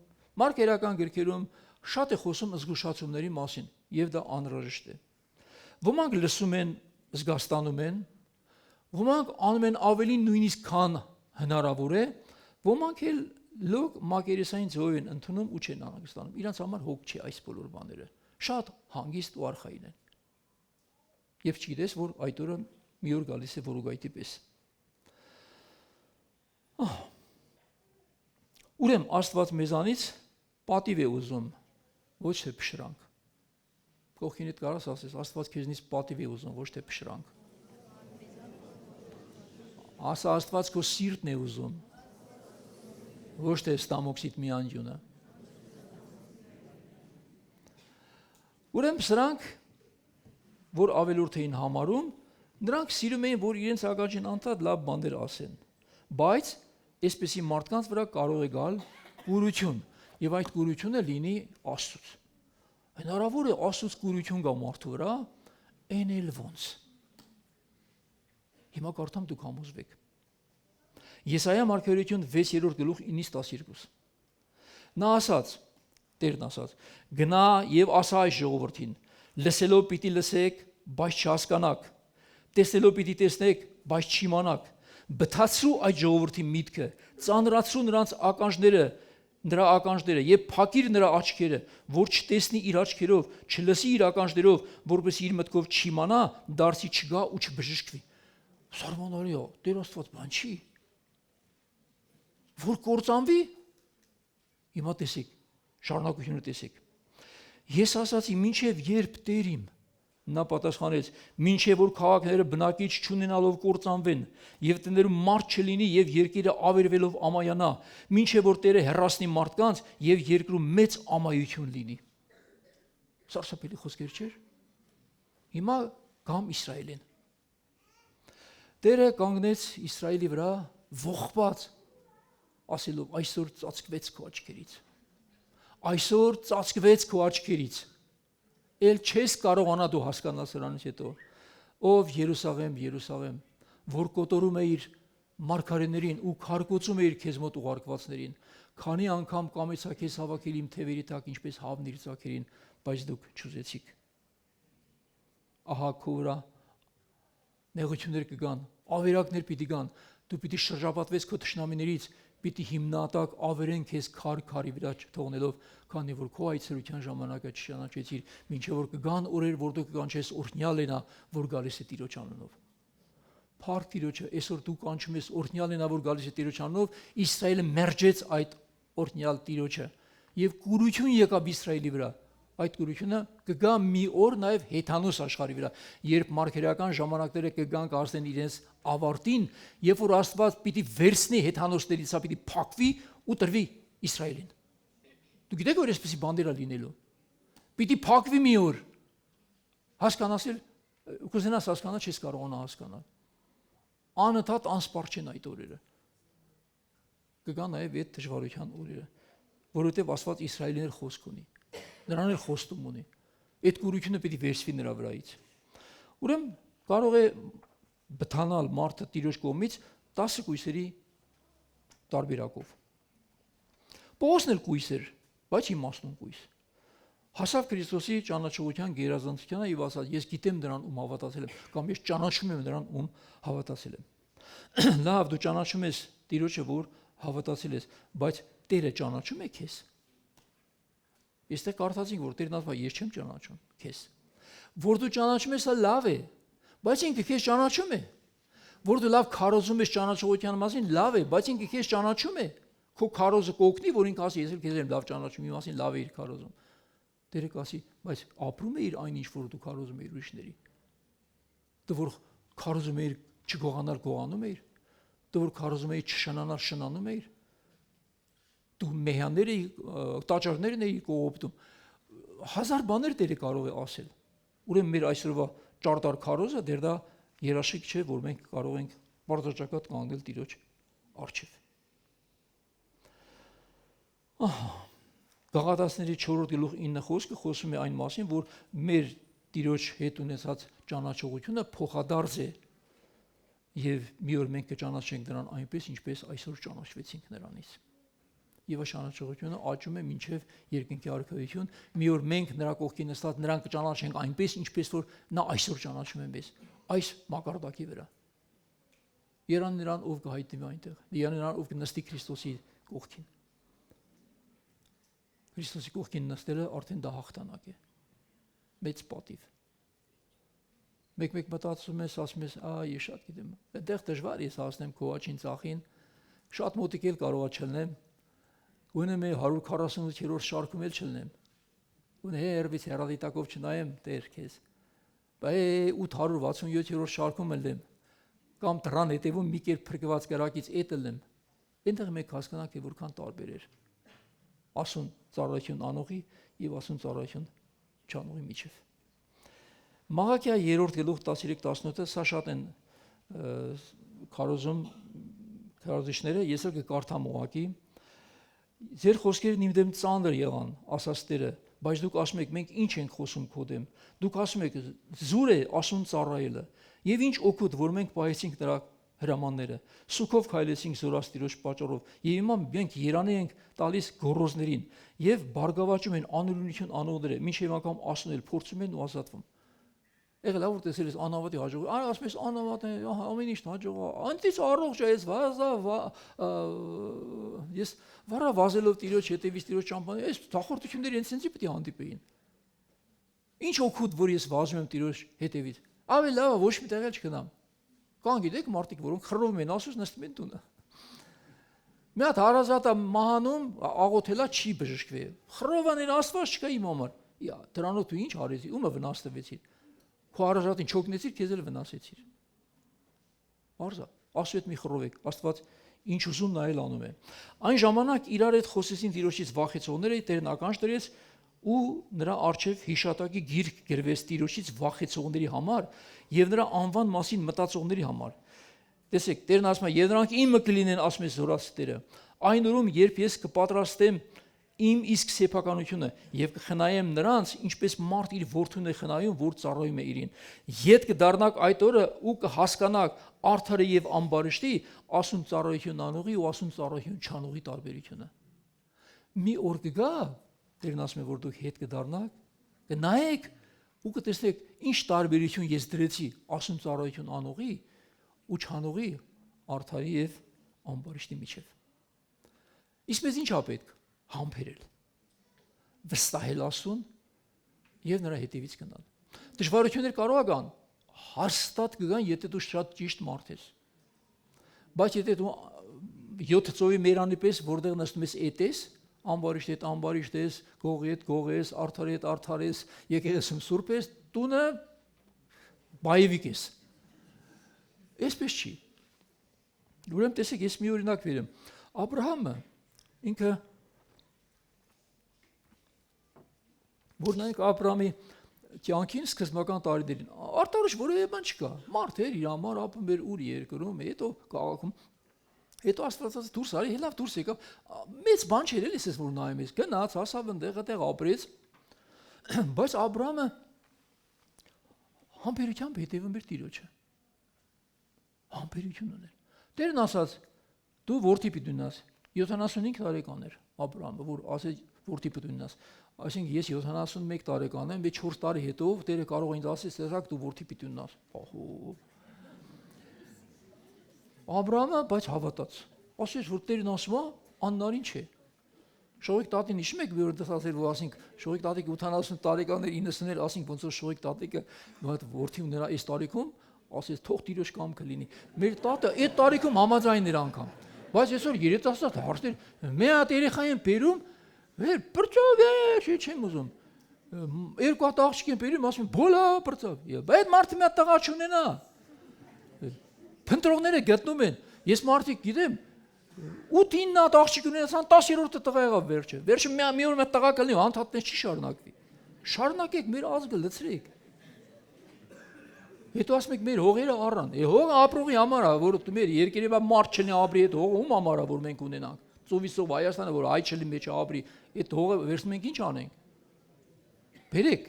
մարգերական գրքերում շատ է խոսում զգուշացումների մասին եւ դա անհրաժեշտ է։ Ոմանք լսում են, զգաստանում են, ոմանք անում են ավելին նույնիսկ քան հնարավոր է, ոմանք էլ լոկ մակերեսային ձև են ընդունում ու չեն անհանգստանում։ Իրանց համար հոգ չի այս բոլոր բաները։ Շատ հանգիստ ու արխային են։ Եվ չգիտես, որ այդ օրը մի օր գալիս է որոգայթի պես։ Ուրեմն Աստված մեզանից պատիվ է ուզում, ոչ թե փշրանք։ Կողքինդ կարաս ասես, Աստված քեզնից պատիվ է ուզում, ոչ թե փշրանք։ Ասա Աստված քո սիրտն է ուզում, ոչ թե ստամոքսիդ մի անջյունը։ Ուրեմն սրանք, որ ավելորդ էին համարում, Նրանք սիրում էին, որ իրենց ականջին անդադ լավ բաներ ասեն, բայց այսպեսի մարդկանց վրա կարող է գալ կուրություն, եւ այդ կուրությունը լինի Աստծուց։ Հնարավոր է Աստծուց կուրություն գա մարդու վրա, այն էլ ոնց։ Հիմա կարդամ դուք համոզվեք։ Եսայիա մարգարեություն 6-րդ գլուխ 9-12։ Նա ասաց, Տերն ասաց. գնա եւ ասա այս ժողովրդին, լսելով պիտի լսեք, բայց չհասկանաք, տեսնելով պիտի տեսնեք, բայց չիմանաք, բթացրու այդ ժողովրդի միտքը, ծանրացրու նրա ականջները եւ փակիր նրա աչքերը, որ չտեսնի իր աչքերով, չլսի իր ականջներով, որպես իր մտքով չիմանա, դարձի չգա ու չբժշկվի։ Սարմանալի է, Տեր Աստված բան չի։ Որ կործանվի։ Հիմա տեսեք, շարունակությունը տեսեք։ Ես ասացի, մինչև երբ Տեր իմ, նա պատասխանեց, մինչև որ քաղաքները բնակիչ չունենալով կործանվեն, եւ տներում մարդ չլինի եւ երկիրը ավերվելով ամայանա, մինչև որ Տերը հեռացնի մարդկանց եւ երկրում մեծ ամայություն լինի։ Սարսափելի խոսքեր չէր։ Հիմա գամ Իսրայելին։ Տերը կանգնեց Իսրայելի վրա ողբած, ասելով, այսօր ծածկվեց քո աչքերից։ Այսօր ծածկվեց քո աչքերից։ Էլ չես կարողանա դու հասկանալ սրանից հետո, ով Երուսաղեմ, Երուսաղեմ, որ կոտորում է իր մարգարեներին ու քարկոծում է իր քեզ մոտ ուղարկվածներին, քանի անգամ կամեցա քեզ հավաքել իմ թևերի տակ, ինչպես հավն իր ծագերին, բայց դուք չուզեցիք։ Ահա քո վրա նեղություններ կգան, ավերակներ պիտի գան, դու պիտի շրջապատվես քո թշնամիներից, պիտի հիմնատակ ավերեն քեզ քարի վրա չթողնելով, քանի որ քո այցելության ժամանակը չճանաչեցիր, մինչև որ կգան օրեր, որ դու կկանչես օրհնյալ ենա, որ գալիս է Տիրոջ անունով։ Փառք Տիրոջը, այսօր դու կանչում ես օրհնյալ ենա, որ գալիս է Տիրոջ անունով, Իսրայելը մերժեց այդ օրհնյալ Տիրոջը, եւ կուրություն եկավ Իսրայելի վրա։ Այդ կուրությունը կգա մի օր նաև հեթանոս աշխարհի վրա, երբ մարգարեական ժամանակները կգան կհասնեն իրենց ավարտին, երբ որ Աստված պիտի վերցնի հեթանոսներից, սա պիտի փակվի ու տրվի Իսրայելին։ Դուք գիտեք, որ այսպեսի բաներ է լինելու։ Պիտի փակվի մի օր։ Հասկանալ, կուզենաս հասկանալ, չես կարողանա հասկանալ։ Անընդհատ անսպառ չեն այդ օրերը։ Կգա նաև այդ դժվարության օրերը, որովհետև Աստված Իսրայելին խոսք ունի։ Նրան էլ խոստում ունի։ Այդ կուրությունը պիտի վերցվի նրա վրայից։ Ուրեմն կարող է բթանալ մարդը Տիրոջ կողմից 10 կույսերի տարբերակով։ Պողոսն էլ կույս էր, բայց իմաստուն կույս։ Հասավ Քրիստոսի ճանաչողության գերազանցությանը եւ ասաց. ես գիտեմ նրան ում հավատացել եմ, կամ ես ճանաչում եմ նրան ում հավատացել եմ։ Լավ, դու ճանաչում ես Տիրոջը, որ հավատացել ես, բայց Տերը ճանաչում է քեզ։ Այստեղ կարդացինք, որ Տերն ասում է, ես չեմ ճանաչում քեզ։ Որ դու ճանաչում ես, լավ է, բայց ինքը քեզ ճանաչում է։ Որ դու լավ քարոզում ես ճանաչողության մասին, լավ է, բայց ինքը քեզ ճանաչում է։ Քո քարոզը կօգնի, որ ինքը ասի, ես էլ քեզ եմ լավ ճանաչում, իմ մասին լավ է իր քարոզում։ Տերը կասի, բայց ապրում է իր այն ինչ որ դու քարոզում ես ուրիշների։ Դու որ քարոզում ես չգողանալ գողանում ես։ Դու որ քարոզում ես չշնանալ շնանում ես։ Դու մեհանները, տաճարներն էի կողոպտում։ Հազար բաներ Տերը կարող է ասել։ Ուրեմն մեր այսօրվա ճարտար քարոզը դեռ դա երաշխիք չէ, որ մենք կարող ենք բարձրաճակատ կանգնել Տիրոջ առջև։ Գաղատացիների 4-րդ գլուխ 9 խոսքը խոսում է այն մասին, որ մեր Տիրոջ հետ ունեցած ճանաչողությունը փոխադարձ է, եւ մի օր մենք կճանաչենք նրան այնպես, ինչպես այսօր ճանաչվեցինք նրանից։ Եվ այս ճանաչողությունը աճում է մինչև երկնքի արքայություն, մի օր մենք նրա կողքին նստած նրան կճանաչենք այնպես, ինչպես որ նա այսօր ճանաչում է մեզ, այս մակարդակի վրա։ Երան նրան, ով կհայտնվի այնտեղ, երան նրան, ով կնստի Քրիստոսի կողքին։ Քրիստոսի կողքին նստելը արդեն դա հաղթանակ է։ Մեծ պատիվ։ Մեկ մտածում ես, ասում ես, ես շատ գիտեմ, այդտեղ դժվար է հասնեմ քո աչին ծախին, շատ մոտիկ էլ կարող է չլնեմ, գոնե մի 148-րդ շարքում էլ չլնեմ, գոնե հերվից հեռադիտակով չնայեմ Տեր քեզ, բայց 867-րդ շարքում էլ եմ, կամ դրան հետևում մի կերպ փրկված կրակից էտ եմ, այնտեղ մենք հասկանանք, թե որքան տարբեր էր ասուն ծառայություն անողի եւ ասուն ծառայություն չանողի միջև։ Մաղաքիա 3-րդ գլուխ 13-18-ը սա շատ են քարոզում քարոզիչները, ես էլ կկարդամ ուղակի։ Ձեր խոսքերն իմ դեմ ծանր եղան, ասաց Տերը, բայց դուք ասում եք, մենք ինչ ենք խոսում քո դեմ։ Դուք ասում եք, զուր է ասուն ծառայելը։ Եվ ինչ օգուտ, որ մենք պահեցինք նրա հրամանները, սուքով քայլեցինք զորաստիրոջ պատճառով, եւ հիմա մենք երանի ենք տալիս գոռոզներին եւ բարգավաճում են անօրինություն անողները, մինչեւ անգամ ասունել, փորձում են ու ազատվում։ Եղել որ տեսել ես անավատի հաջող, ասում ես անավատ է, ամեն ինչ հաջող է, անտից առողջ է, ես վառա վազելով տիրոջ հետևից տիրոջ ճամփան, այս դախորդությունները ինձ պետք է հանդիպեին։ Ինչ օգուտ, որ ես վազում եմ տիրոջ հետևից։ Ավելի լավ է ոչ մի տեղ չգնամ։ Կան գիտեք մարդիկ, որոնք խռովում են, ասուս նստում են տունը։ Մի հատ հարազատը մահանում, աղոթելա չի բժշկվի։ Խռովան են Աստված չկա իմ համար։ Դրանով դու ինչ արեցի, ումը վնաս տվեցիր։ Քո հարազատին չօգնեցիր, քեզ էլ վնասեցիր։ Արզա, ասու հետ մի խռովեք, Աստված ինչ ուզում նա էլ անում է։ Այն ժամանակ իրար հետ խոսեցին Տիրոջից վախեցողները, Տերն ականջ դրեց ու նրա առջև հիշատակի գիրք գրվեց Տիրոջից վախեցողների համար եւ նրա անվան մասին մտածողների համար։ Տեսեք, Տերն ասում է, եւ նրանք իմը կլինեն, ասում է զորաց Տերը։ Այն օրում, երբ ես կպատրաստեմ իմ իսկ սեփականությունը եւ կխնայեմ նրանց, ինչպես մարդ իր որդուն է խնայում, որ ծառայում է իրին։ Ետ կդառնաք այդ օրը ու կհասկանաք արդարը եւ ամբարիշտի, ասուն ծառայություն անողի ու ասուն ծառայություն չանողի տարբերությունը։ Մի օր կգա, Տերն ասում է, որ դուք հետ կդառնաք, կնայեք ու կտեսնեք ինչ տարբերություն ես դրեցի ասուն ծառայություն անողի ու չանողի, արդարի եւ ամբարիշտի միջեւ։ Իսկ մեզ ինչ է պետք։ Համբերել, վստահել ասուն եւ նրա հետևից գնալ։ Դժվարություններ կարող է գան, հաստատ կգան, եթե դու շատ ճիշտ մարդ ես։ Բայց եթե դու 7 ծովի մերանի պես որտեղ նստում ես էտես, ամբարիշտ հետ ամբարիշտ ես, գողի հետ գող ես, արդարի հետ արդար ես, եկեղեցում սուրբ ես, տունը բայևիկ ես։ Այսպես չի։ Ուրեմն տեսեք, ես մի օրինակ վերեմ։ Աբրահամը ինքը որ նայեք Աբրամի կյանքին սկզբնական տարիներին արտարուչ որևէ բան չկա։ Մարդ էր իր համար ապրում էր ուր երկրում, հետո քաղաքում, հետո Աստված դուրս արի, հելավ դուրս եկավ։ Մեծ բան չէր էլի, ես որ նայում ես, գնաց, հասավ այնտեղ, այդտեղ ապրեց։ Բայց Աբրամը համբերությամբ հետևում էր Տիրոջը։ Համբերություն ուներ։ Տերն ասաց, դու որդի պիտի ունենաս։ 75 տարեկան էր Աբրամը, որ ասեց որդի պիտի ունենաս։ Այսինքն ես 71 տարեկան եմ, 4 տարի հետո Տերը կարող է ինձ ասել, «Սերակ դու որդի պիտի ունենաս»։ Ահո։ Աբրամը բայց հավատաց։ Ասեց, որ Տերն ասում է, աննարին չէ։ Շողիկ տատին հիշում եք, որ դες ասել, որ ասենք Շողիկ տատիկը 80 տարեկան էր, 90-ներ, ասենք ոնց որ Շողիկ տատիկը հատ որդի ուներ այս տարիքում, ասեց թող Տիրոջ կամքը լինի։ Մեր տատը այդ տարիքում համաձայն էր անգամ։ Բայց այսօր երիտասարդ հարցեր, մի հատ երեխա են բերում, բրծով է, չեմ ուզում։ Երկու հատ աղջիկ են բերում, ասում են բոլա բրծով։ Բայց մարդը մի հատ տղա չունենա։ Փնտրողները գտնում են։ Ես մարդիկ գիտեմ, 8-9 հատ աղջիկ ունենացան, 10-րդը տղա եղավ վերջը։ Վերջը մի օր մեկ տղա կլինի, անդադներ չի շարունակվի։ Շարունակեք մեր ազգը լցրեք։ Հետո ասում եք մեր հողերը առան։ Հողը ապրողի համար է, որ մեր երկրի մարդ չնի ապրի, այդ հողը ում համար է, որ մենք ունենանք։ Ծովիսով Հայաստանը, որ այ չլի մեջ ապրի, այդ հողը վերցնում ենք ինչ անենք։ Բերեք։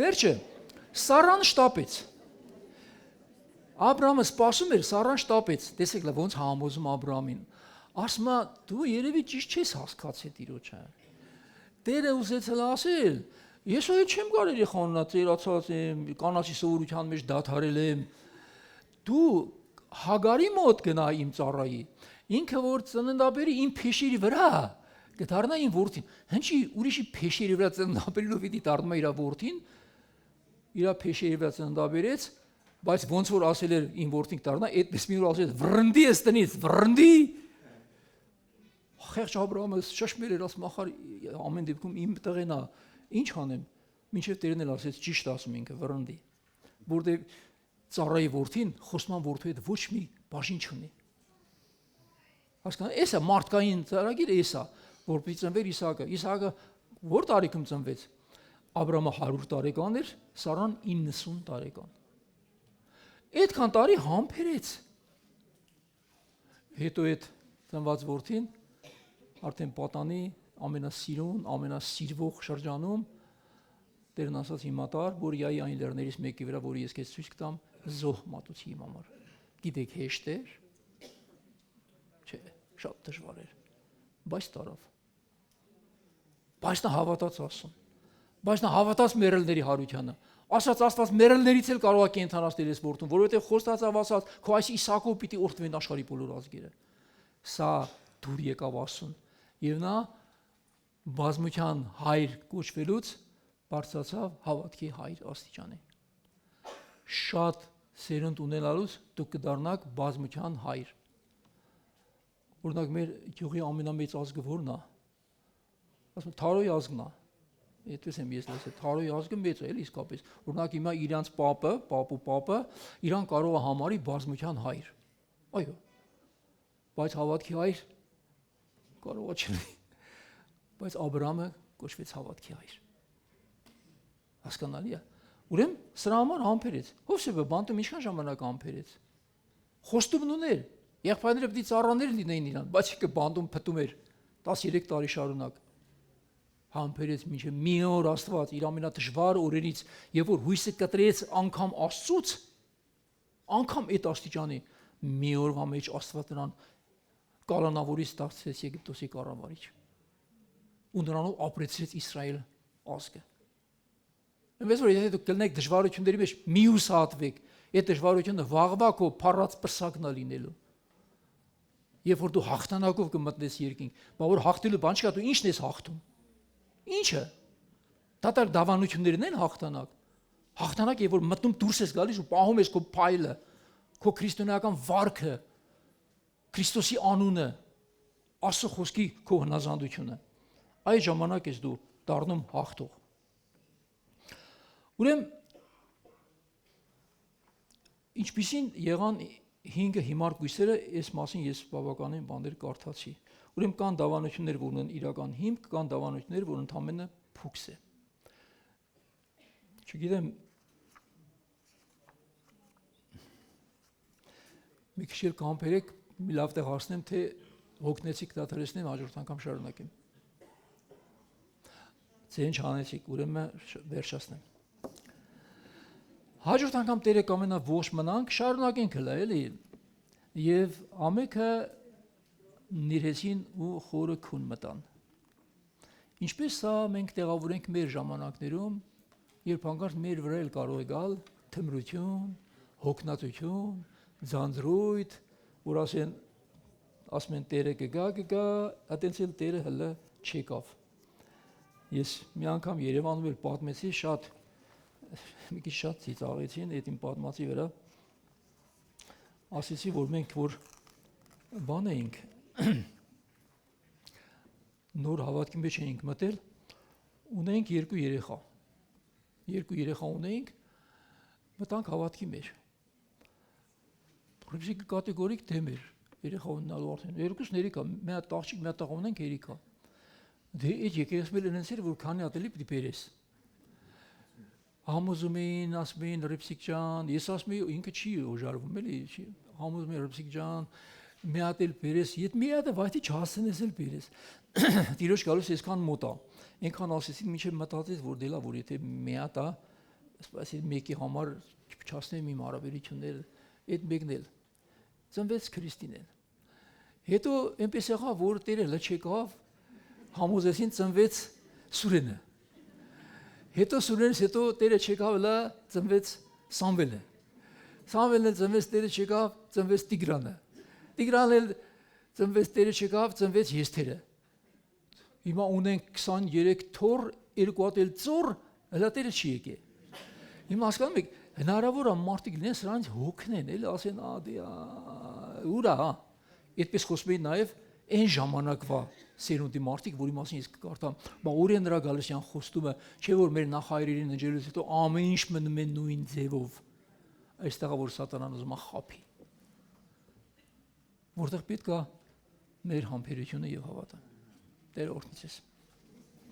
Վերջը Սարան շտապեց։ Աբրամը սպասում էր, Սարան շտապեց։ Տեսեք լավ ոնց համոզում Աբրամին։ Ասում է, դու երևի ճիշտ չես հասկացել Տիրոջը։ Տերը ուզեցել ասել, ես այլ չեմ գալ երեխանա ծերացած եմ, կանացի սովորության մեջ դադարել եմ։ Դու Հագարի մոտ գնա իմ ծառայի, ինքը որ ծննդաբերի իմ փեշերի վրա կդառնա իմ որդին։ Հնչի ուրիշի փեշերի վրա ծննդաբերելով պիտի դառնա իր որդին, իր փեշերի վրա ծննդաբերեց, բայց ոնց որ ասել էր իմ որդին դառնա, այդպես մի օր ասել վռնդի ես տնից, վռնդի։ Խեղճ Աբրահամը շշմել էր, ասում ախար ամեն դեպքում իմ տղեն է, ինչ անեմ, մինչև Տերն էլ ասեց ճիշտ ասում ինքը վռնդի, որտեղ ծառայի որդին խոսման որդու հետ ոչ մի բաժին չունի։ Հասկանա՞ք, էսա մարդկային ծառագիրը էսա, որ պիտի ծնվեր Իսահակը։ Իսահակը որ տարիքում ծնվեց։ Աբրամը 100 տարեկան էր, Սարան 90 տարեկան։ Այդքան տարի համբերեց։ Հետո այդ ծնված որդին արդեն պատանի ամենասիրուն, ամենասիրվող շրջանում Տերն ասաց հիմա տար, որ යայի այն լեռներից մեկի վրա, որը ես քեզ ցույց կտամ, զոհ մատուցի իմ համար։ Գիտեք հեշտ էր։ Չէ, շատ դժվար էր։ Բայց տարավ։ Բայց նա հավատաց Աստծուն։ Բայց նա հավատաց մեռելների հարությանը։ Ասաց Աստված մեռելներից էլ կարող է կենթանացնել ես որդուն, որովհետև խոստացավ ասաց, քո այս Իսակով պիտի օրհնվեն աշխարհի բոլոր ազգերը։ Սա դուր եկավ Աստծուն։ Եվ նա բազմության հայր կոչվելուց բարձրացավ հավատքի հայր աստիճանի։ Շատ սերունդ ունենալուց դուք կդառնաք բազմության հայր։ Օրինակ մեր գյուղի ամենամեծ ազգը ո՞րն է։ Ասում Թարոյի ազգն է։ Այդպես եմ ես լսել, Թարոյի ազգը մեծ է, էլի իսկապես։ Օրինակ հիմա իրանց պապը իրան կարող է համարի բազմության հայր։ Այո։ Բայց հավատքի հայր կարող է չլինի։ Բայց Աբրահամը կոչվեց հավատքի հայր։ Հասկանալի է։ Ուրեմն սրա համար համբերեց։ Հովսեփը բանտում ինչքան ժամանակ համբերեց։ Խոստումն ուներ, եղբայրները պիտի ծառաներ լինեին իրան, բայց ինքը բանտում փտում էր 13 տարի շարունակ։ Համբերեց մինչև մի օր Աստված իր ամենադժվար օրերից, երբ որ հույսը կտրեց անգամ Աստծուց, անգամ այդ աստիճանի մի օրվա մեջ Աստված նրան կալանավորից դարձրեց Եգիպտոսի կառավարիչ։ Ու նրանով ապրեցրեց Իսրայել ազգը։ Այնպես որ եթե դուք կլինեք դժվարությունների մեջ միուս հատվեք, այդ դժվարությունը վաղվա քո փառած պրսակն է լինելու։ Երբ որ դու հաղթանակով կմտնես երկինք, բայց որ հաղթելու բան չկա, դու ի՞նչն ես հաղթում։ Ինչը։ Դատարկ դավանություններն են հաղթանակ։ Հաղթանակ երբ որ մտնում դուրս ես գալիս ու պահում ես քո փայլը, քո քրիստոնեական վարքը, Քրիստոսի անունը, Աստծո խոսքի քո հնազանդությունը։ Այդ ժամանակ ես դու դառնում հաղթող։ Ուրեմն ինչպիսին եղան 5 հիմար կույսերը, այս մասին ես բավականին բաներ կարդացի։ Ուրեմն կան դավանություններ, որ ունեն իրական հիմք, կան դավանություններ, որ ընդամենը փուքս է։ Չգիտեմ, մի քիչ էլ կամփերեք, մի լավ տեղ հասնեմ, թե հոգնեցիք դադարեցնեմ, հաջորդ անգամ շարունակեմ։ Ձեն չանեցիք, ուրեմն վերջացնեմ։ Հաջորդ անգամ Տերը կամենա ողջ մնանք, շարունակենք հլա, էլի։ Եվ ամենքը նիրհեցին ու խորը քուն մտան։ Ինչպես սա մենք տեղավորենք մեր ժամանակներում, երբ հանկարծ մեր վրա էլ կարող է գալ թմրություն, հոգնածություն, ձանձրույթ, որ ասում են Տերը կգա, այտենց էլ Տերը հլը չեկավ։ Ես մի անգամ Երևանում էլ պատմեցի, մի քիչ շատ ծիծաղեցին այդ իմ պատմածի վրա։ Ասեցի, որ մենք որ բան էինք, նոր հավատքի մեջ էինք մտել, ունեինք երկու երեխա ունեինք, մտանք հավատքի մեջ։ Ռուսիկը կատեգորիկ դեմ էր երեխա ունենալու արդեն։ Երկուսն երիկա, մի հատ աղջիկ, մի հատ տղա ունենք երիկա։ Դե այդ եկեղեցին էլ այնպես էր, որ քանի հատ էլի պիտի բերես։ Համոզում էին, ասում էին Ռիփսիկ ջան, ես ասում եմ ինքը չի օժարվում, էլի, չի։ Համոզում են Ռիփսիկ ջան, մի հատ էլ բերես, իդ մի հատ վայթի չհասնես էլ բերես։ Տիրոջ գալուց այսքան մոտ է։ Այնքան ասեցին, մինչև մտածեց, որ դելա, որ եթե մի հատ է, ասես մեկի համար չփչացնեմ իմ հարաբերությունները, այդ մեկն էլ ծնվեց Քրիստինեն։ Հետո այնպես եղավ, որ Տերը լչեկավ, համոզեցին ծնվեց Սուրենը։ Հետո Սուրենից հետո Տերը չեկավ, լա ծնվեց Սամվելը։ Սամվելը ծնվեց, Տերը չեկավ, ծնվեց Տիգրանը։ Տիգրանն էլ ծնվեց, Տերը չեկավ, ծնվեց Եսթերը։ Հիմա ունենք 23 թոռ, 2 հատ էլ ծոր, հլա Տերը չի եկե։ Հիմա հասկանում եք, հնարավոր է մարդիկ լինեն սրանից հոգնեն, էլի ասեն, ուրա, այդպես խոսում էին նաև այն ժամանակվա սերունդի մարդիկ, որի մասին ես կկարդամ, բա ուր է նրա գալուսյան խոստումը, չէ որ մեր նախահայրերին ընջելուց հետո ամեն ինչ մնում է նույն ձևով, այստեղ որ սատանան ուզում է խաբի, որտեղ պետք է մեր համբերությունը եւ հավատը։ Տերը օրհնի ձեզ։